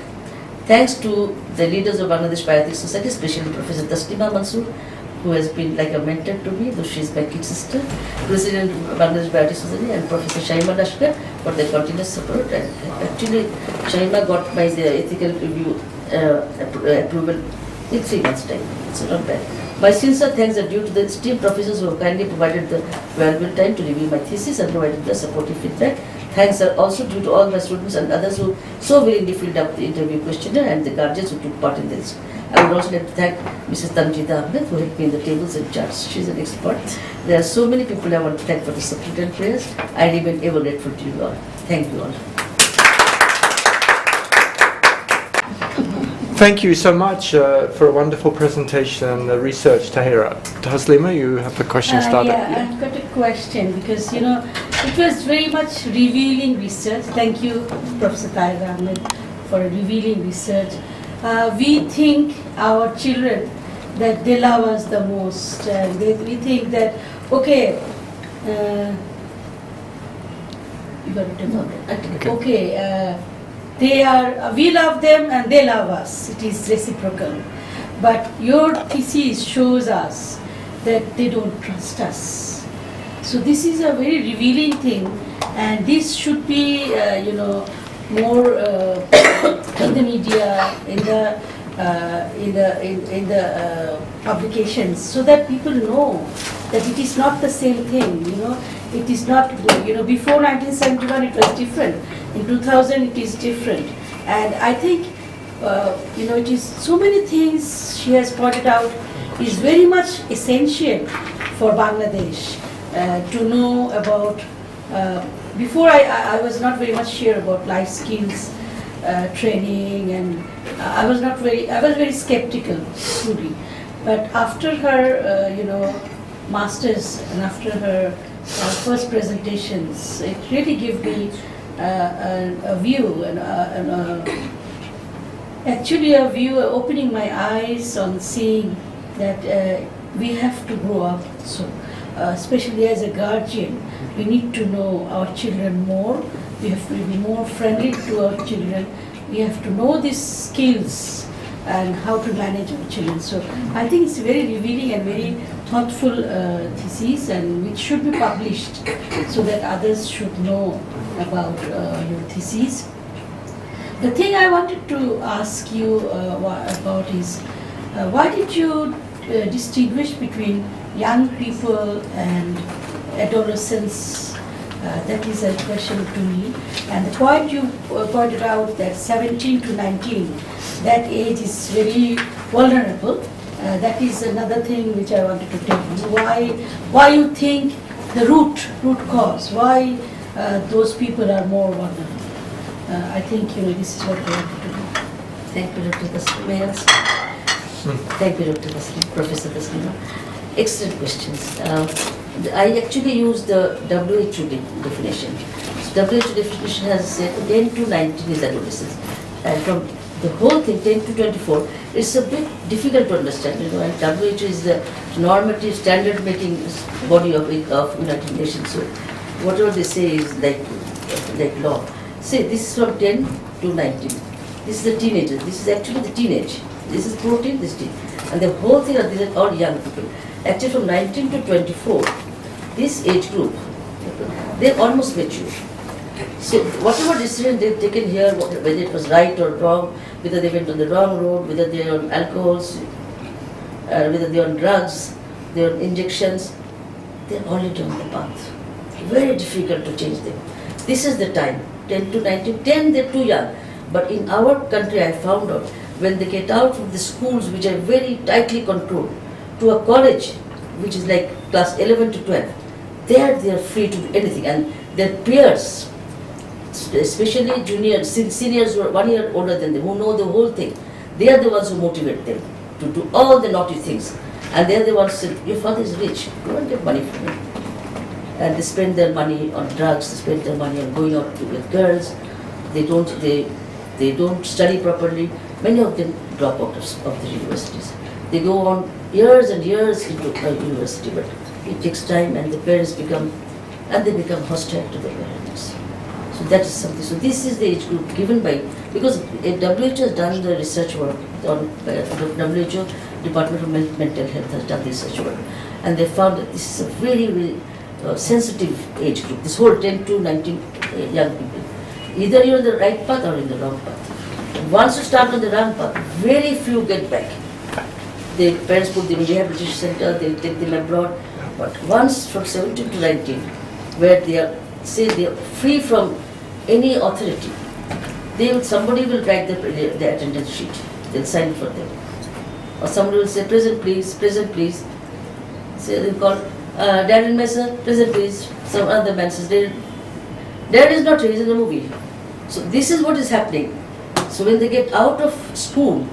Thanks to the leaders of Bangladesh Bioethics Society, especially Professor Taslima Mansoor, who has been like a mentor to me, though she is my kid sister, President of Bangladesh Bioethics Society, and Professor Shaima Dashkar for their continuous support. And actually, Shaima got my ethical review approval in 3 months' time. It's not bad. My sincere thanks are due to the esteemed professors who have kindly provided the valuable time to review my thesis and provided the supportive feedback. Thanks are also due to all my students and others who so willingly filled up the interview questionnaire and the guardians who took part in this. I would also like to thank Mrs. Tanjida Ahmed who helped me in the tables and charts. She's an expert. There are so many people I want to thank for the support and prayers. I remain ever grateful to you all. Thank you all. Thank you so much for a wonderful presentation and the research, Tahera. Taslima, you have a question started. Yeah, I've got a question because, it was very much revealing research. Thank you, Professor Tahera Ahmed, for revealing research. We think our children that they love us the most, and we think that, okay, you got it, okay, we love them and they love us. It is reciprocal. But your thesis shows us that they don't trust us. So this is a very revealing thing, and this should be, more in the media, in the publications, so that people know that it is not the same thing. It is not. Before 1971 it was different. In 2000 it is different, and I think it is so many things she has pointed out is very much essential for Bangladesh to know about. Before I was not very much sure about life skills training, and I was very skeptical, truly. But after her masters and after her first presentations, it really gave me a view and actually a view opening my eyes on seeing that we have to grow up. So especially as a guardian, we need to know our children more. We have to be more friendly to our children. We have to know these skills and how to manage our children. So I think it's very revealing and very thoughtful thesis, and which should be published so that others should know about your thesis. The thing I wanted to ask you about is why did you distinguish between young people and adolescents That is a question to me. And the point you pointed out, that 17 to 19, that age is very vulnerable. That is another thing which I wanted to tell you. Why you think the root cause, why those people are more vulnerable? I think this is what I wanted to know. Thank you, Dr. Taslim. May I answer? Thank you, Dr. Taslim, Professor Taslim. Excellent questions. I actually used the WHO definition. So WHO definition has said 10 to 19 is adolescence. And from the whole thing, 10 to 24, it's a bit difficult to understand. And WHO is the normative standard making body of United Nations. So whatever they say is like law. Say this is from 10 to 19. This is the teenager. This is actually the teenage. This is protein, this teen. And the whole thing, these are all young people. Actually from 19 to 24, this age group, they're almost mature. So whatever decision they've taken here, whether it was right or wrong, whether they went on the wrong road, whether they're on alcohols, whether they're on drugs, they're on injections, they're already on the path. Very difficult to change them. This is the time, 10 to 19. 10, they're too young. But in our country, I found out, when they get out of the schools which are very tightly controlled, to a college which is like class 11 to 12, there they are free to do anything. And their peers, especially juniors, seniors who are 1 year older than them, who know the whole thing, they are the ones who motivate them to do all the naughty things. And they are the ones who say, your father is rich, you won't get money from him. And they spend their money on drugs, they spend their money on going out with girls, they don't study properly. Many of them drop out of the universities. They go on years and years into university, but it takes time, and the parents become hostile to the parents. So that is something. So this is the age group given by, because WHO has done the research work on, WHO Department of Mental Health has done the research work, and they found that this is a very, very sensitive age group. This whole 10 to 19 young people. Either you're on the right path or in the wrong path. Once you start on the wrong path, very few get back. The parents put them in rehabilitation center, they take them abroad. But once from 17 to 19, where they are free from any authority, somebody will write the attendance sheet. They'll sign for them. Or somebody will say, present please, present please. Say they call Darren Messer, present please. Some other man says, Dad is not here, he's in the movie. So this is what is happening. So when they get out of school,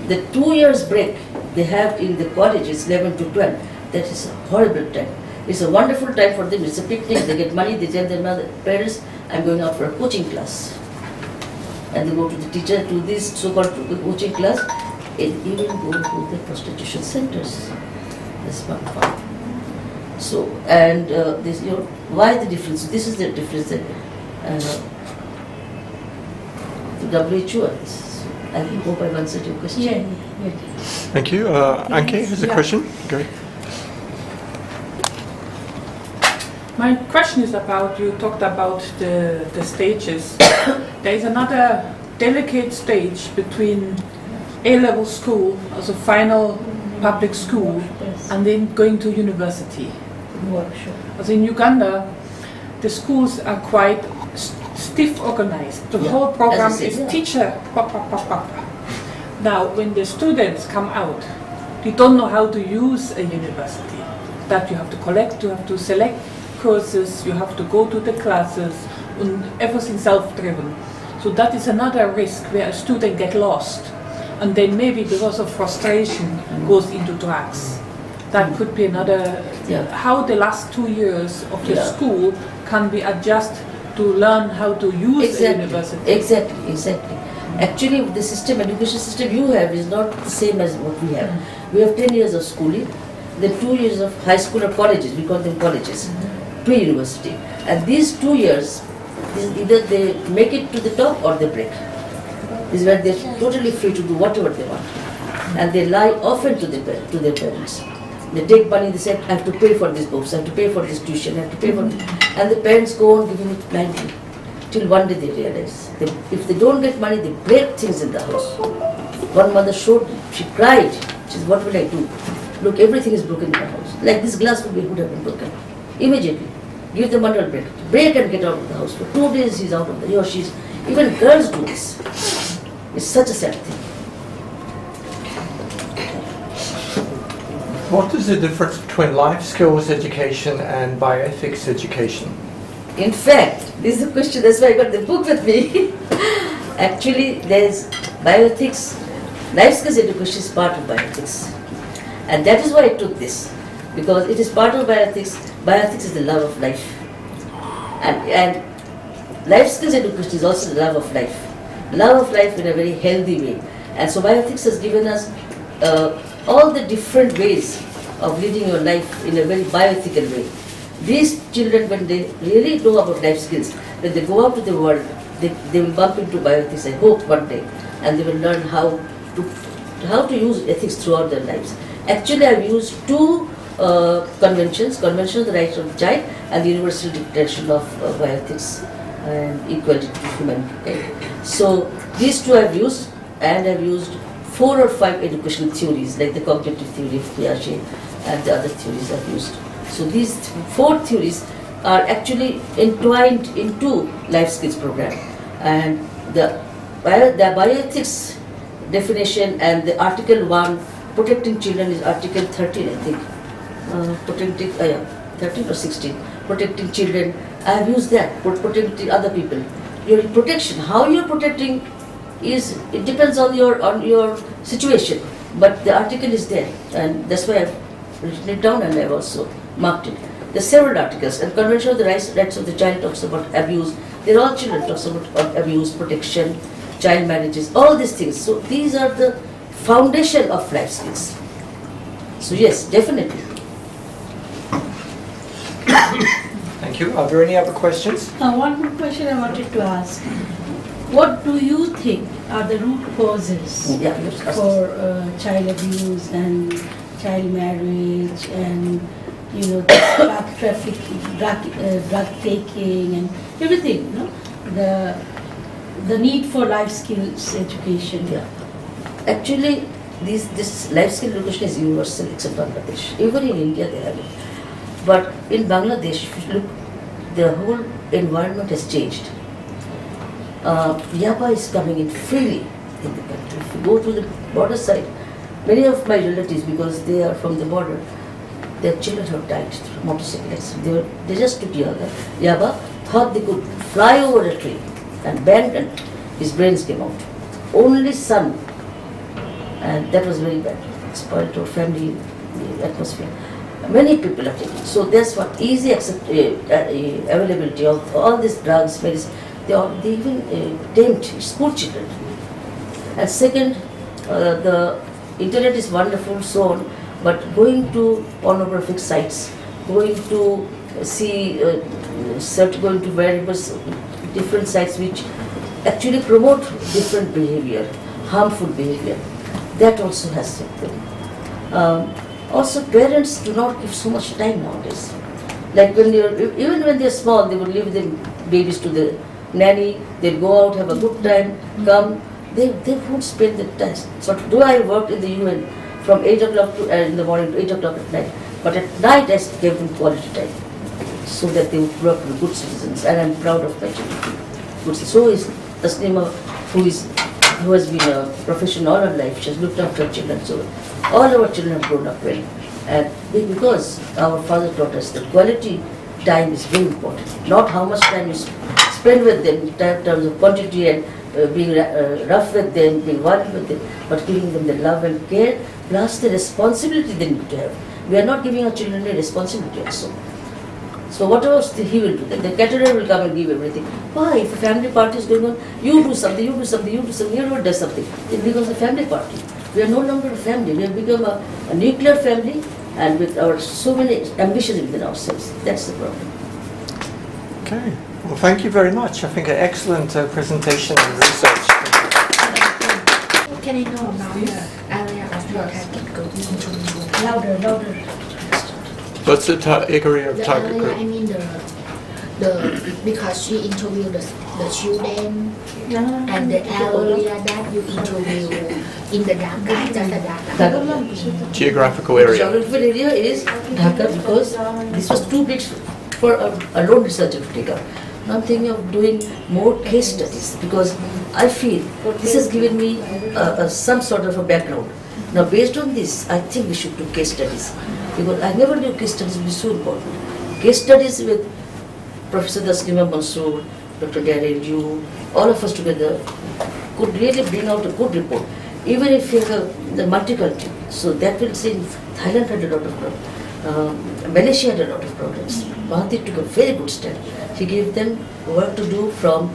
the 2 years break they have in the colleges, 11 to 12, that is a horrible time. It's a wonderful time for them. It's a picnic. They get money. They tell their parents, I'm going out for a coaching class. And they go to the teacher, to this so-called coaching class, and even go to the prostitution centers. That's one part. So, and this, why the difference? This is the difference that the WHO has. I hope I've answered your question. Yeah. Thank you. Anke has a question. Go ahead. My question is about, you talked about the stages. There is another delicate stage between A-level school as a final public school and then going to university. As in Uganda, the schools are quite stiff organized. The whole program is teacher, Now, when the students come out, they don't know how to use a university. That you have to collect, you have to select courses, you have to go to the classes, and everything self-driven. So that is another risk where a student gets lost, and then maybe because of frustration goes into drugs. That could be another, how the last 2 years of the school can be adjusted to learn how to use a university. Exactly. Actually, the education system you have is not the same as what we have. We have 10 years of schooling, then 2 years of high school or colleges, we call them colleges, pre-university. And these 2 years, either they make it to the top or they break. This is where they're totally free to do whatever they want. And they lie often to their parents. They take money, they say, I have to pay for these books, I have to pay for this tuition, I have to pay for this. And the parents go on giving it blindly. Till one day they realize, if they don't get money, they break things in the house. One mother showed, she cried. She said, what will I do? Look, everything is broken in the house. Like this glass would have been broken. Immediately. give the mother a break. Break and get out of the house. For 2 days he's out of the, he or she's, even girls do this. It's such a sad thing. What is the difference between life skills education and bioethics education? In fact, this is a question, that's why I got the book with me. Actually, there's bioethics, life skills education is part of bioethics. And that is why I took this, because it is part of bioethics. Bioethics is the love of life. And life skills education is also the love of life. Love of life in a very healthy way. And so bioethics has given us all the different ways of leading your life in a very bioethical way. These children, when they really know about life skills, when they go out to the world, they will bump into bioethics, I hope, one day, and they will learn how to use ethics throughout their lives. Actually, I've used two conventions, Convention of the Rights of the Child and the Universal Declaration of Bioethics and Equality to Humanity. So these two I've used, and I've used 4 or 5 educational theories like the cognitive theory of Piaget and the other theories I've used. So these 4 theories are actually entwined into life skills program, and the bioethics definition and the Article 1 protecting children is Article 13, I think. 13 or 16. Protecting children. I have used that. Protecting other people. Your protection. How you're protecting is, it depends on your situation. But the article is there, and that's why I've written it down and I've also marked it. There's several articles, and Convention of the Rights of the Child talks about abuse. They're all children talks about abuse, protection, child marriages, all these things. So these are the foundation of life skills. So yes, definitely. Thank you. Are there any other questions? One more question I wanted to ask. What do you think are the root causes Yeah, yes, for child abuse and child marriage and drug trafficking, drug taking and everything? The need for life skills education. Yeah. Actually, this life skill education is universal except Bangladesh. Even in India they have it. But in Bangladesh, if you look, the whole environment has changed. Yaba is coming in freely in the country. If you go to the border side, many of my relatives, because they are from the border, their children have died through motorcycle accidents. They just took Yaba, thought they could fly over a tree and bend, and his brains came out. Only son, and that was very bad. It spoiled our family, the atmosphere. Many people are taking. So that's what easy availability of all these drugs, medicine. They even tempt school children. And second, the internet is wonderful, so on. But going to pornographic sites, going to see, going to various different sites which actually promote different behavior, harmful behavior, that also has something. Also, parents do not give so much time nowadays. Like even when they're small, they would leave their babies to the nanny, they'll go out, have a good time, come, they won't spend the time. So though I worked in the UN from 8 o'clock in the morning to 8 o'clock at night, but at night I gave them quality time so that they would grow up to be good citizens, and I'm proud of my children. Good. So is Taslima, who has been a professional all her life. She has looked after her children. So all our children have grown up well. And because our father taught us that quality time is very important. Not how much time you spend with them in terms of quantity and being rough with them, being violent with them, but giving them the love and care, plus the responsibility they need to have. We are not giving our children a responsibility also. So whatever he will do, the caterer will come and give everything. Why? If a family party is going on, you do something, you do something, you do something, everyone does something. It becomes a family party. We are no longer a family. We have become a nuclear family, and with our so many ambitions within ourselves. That's the problem. Okay. Well, thank you very much. I think an excellent presentation and research. Can I know about the area of your target group? Louder. What's the area of The target area, group? I mean the because she interviewed the children and the area that you interview in the Dhaka, just the Dhaka. Geographical area. Geographical area is Dhaka, because this was too big for a lone researcher to take up. Now I'm thinking of doing more case studies because I feel this has given me some sort of a background. Now based on this, I think we should do case studies because I never knew case studies would be so important. Case studies with Professor Taslima Mansoor, Dr. Tahera, you, all of us together could really bring out a good report, even if you have the multicultural. So that will say Thailand had a lot of problems, Malaysia had a lot of problems. Mahathir took a very good step. He gave them work to do from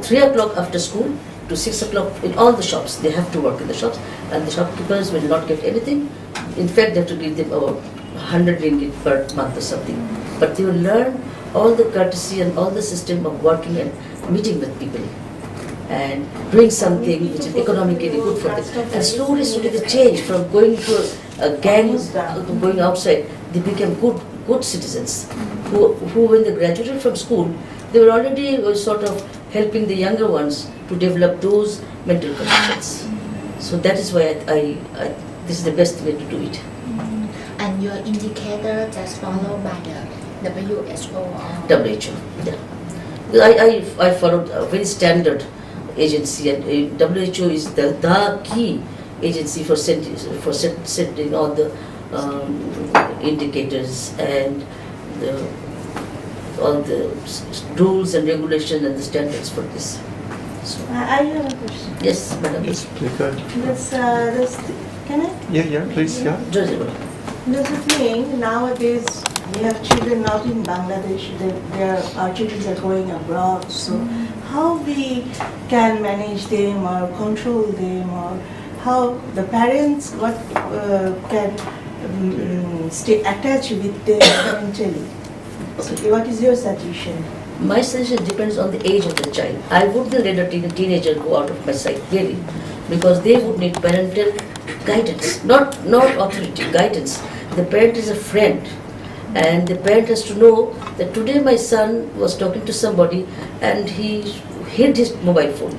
3 o'clock after school to 6 o'clock in all the shops. They have to work in the shops and the shopkeepers will not get anything. In fact, they have to give them about 100 ringgit per month or something. But they will learn all the courtesy and all the system of working and meeting with people and doing something which is economically good for them. And slowly they change from going to a gang, going outside, they became good citizens who when they graduated from school, they were already sort of helping the younger ones to develop those mental conditions. So that is why I this is the best way to do it. And your indicator just followed by the WHO or WHO, yeah. I followed a very standard agency, and WHO is the key agency for setting all the indicators and all the rules and regulations and the standards for this. So, I have a question. yes, madam. Yes, please go ahead. Can I? Yeah, please, yeah. Judgeable. There's a thing, nowadays we have children not in Bangladesh, our children are going abroad, so how we can manage them or control them, or how the parents can stay attached with them mentally. So what is your suggestion? My suggestion depends on the age of the child. I wouldn't let a teenager go out of my sight, really, because they would need parental guidance, not authority, guidance. The parent is a friend, and the parent has to know that today my son was talking to somebody and he hid his mobile phone.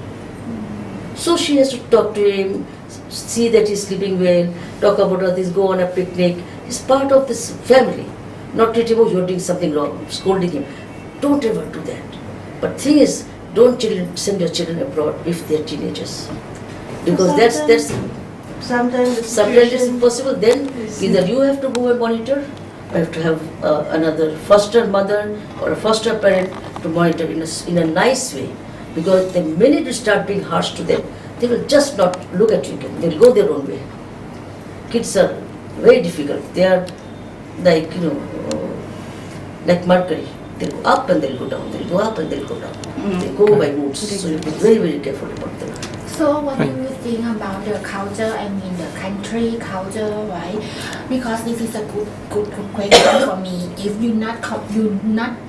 So she has to talk to him, see that he's sleeping well, talk about all this, go on a picnic. He's part of this family. Not treat him, oh, you're doing something wrong, scolding him. Don't ever do that. But thing is, don't send your children abroad if they're teenagers. Because that's Sometimes it's impossible. Then either you have to go and monitor, or you have to have another foster mother or a foster parent to monitor in a nice way. Because the minute you start being harsh to them, they will just not look at you again. They'll go their own way. Kids are very difficult. They are like, like mercury. They'll go up and they'll go down. They'll go up and they'll go down. They go by moods. So you be very, very careful about them. So what do you think about the culture, the country culture, right? Because this is a good question for me. If you not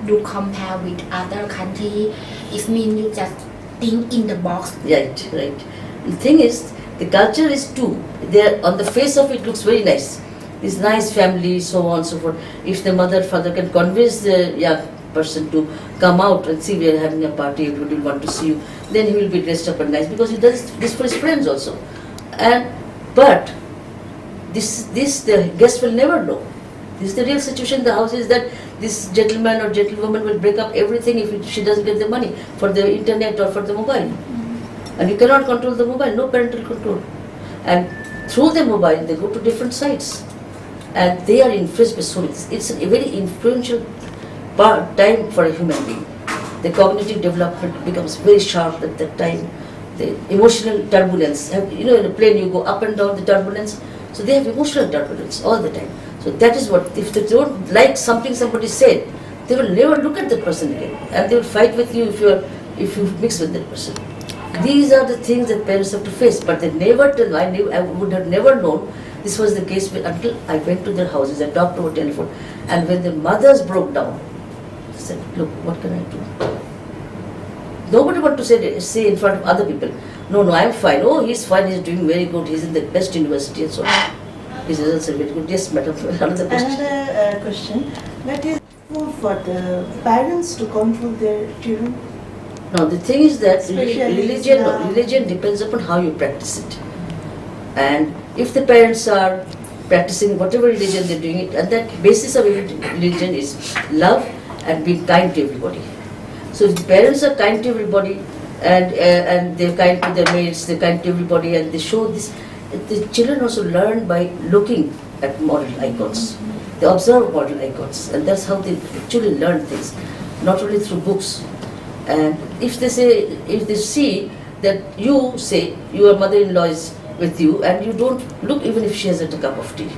do compare with other country, it means you just think in the box. Right. The thing is, the culture is too. There on the face of it looks very nice. This nice family, so on and so forth. If the mother, father can convince the young person to come out and see we are having a party, everybody will want to see you, then he will be dressed up and nice because he does this for his friends also. But this the guest will never know. This is the real situation in the house, is that this gentleman or gentlewoman will break up everything if she doesn't get the money for the internet or for the mobile. And you cannot control the mobile, no parental control. And through the mobile they go to different sites and they are influenced by so it's a very influential time for a human being. The cognitive development becomes very sharp at that time. The emotional turbulence, in a plane you go up and down the turbulence, so they have emotional turbulence all the time. So that is what, if they don't like something somebody said, they will never look at that person again and they will fight with you if you mix with that person. These are the things that parents have to face, but they never tell. I would have never known this was the case until I went to their houses, I talked over telephone, and when the mothers broke down, they said, look, what can I do? Nobody want to say in front of other people, no, I'm fine, oh, he's fine, he's doing very good, he's in the best university and so on. His results are very good. Yes, madam, another question. Another question, that is for the parents to control their children? Now the thing is that Especially religion depends upon how you practice it. And if the parents are practicing whatever religion they're doing it, and that basis of religion is love and being kind to everybody. So if the parents are kind to everybody and they're kind to their mates, they're kind to everybody, and they show this, the children also learn by looking at model icons. They observe model icons, and that's how they actually learn things, not only through books. And if they see that you say your mother-in-law is with you and you don't look even if she has a cup of tea,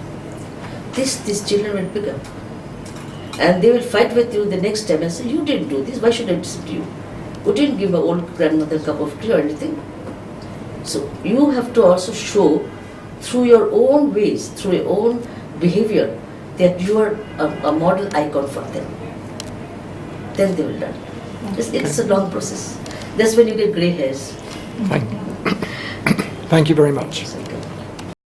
these children will pick up. And they will fight with you the next time and say, you didn't do this, why should I listen to you? You didn't give my old grandmother a cup of tea or anything. So you have to also show through your own ways, through your own behavior, that you are a model icon for them. Then they will learn. It's a long process. That's when you get grey hairs. Thank you very much.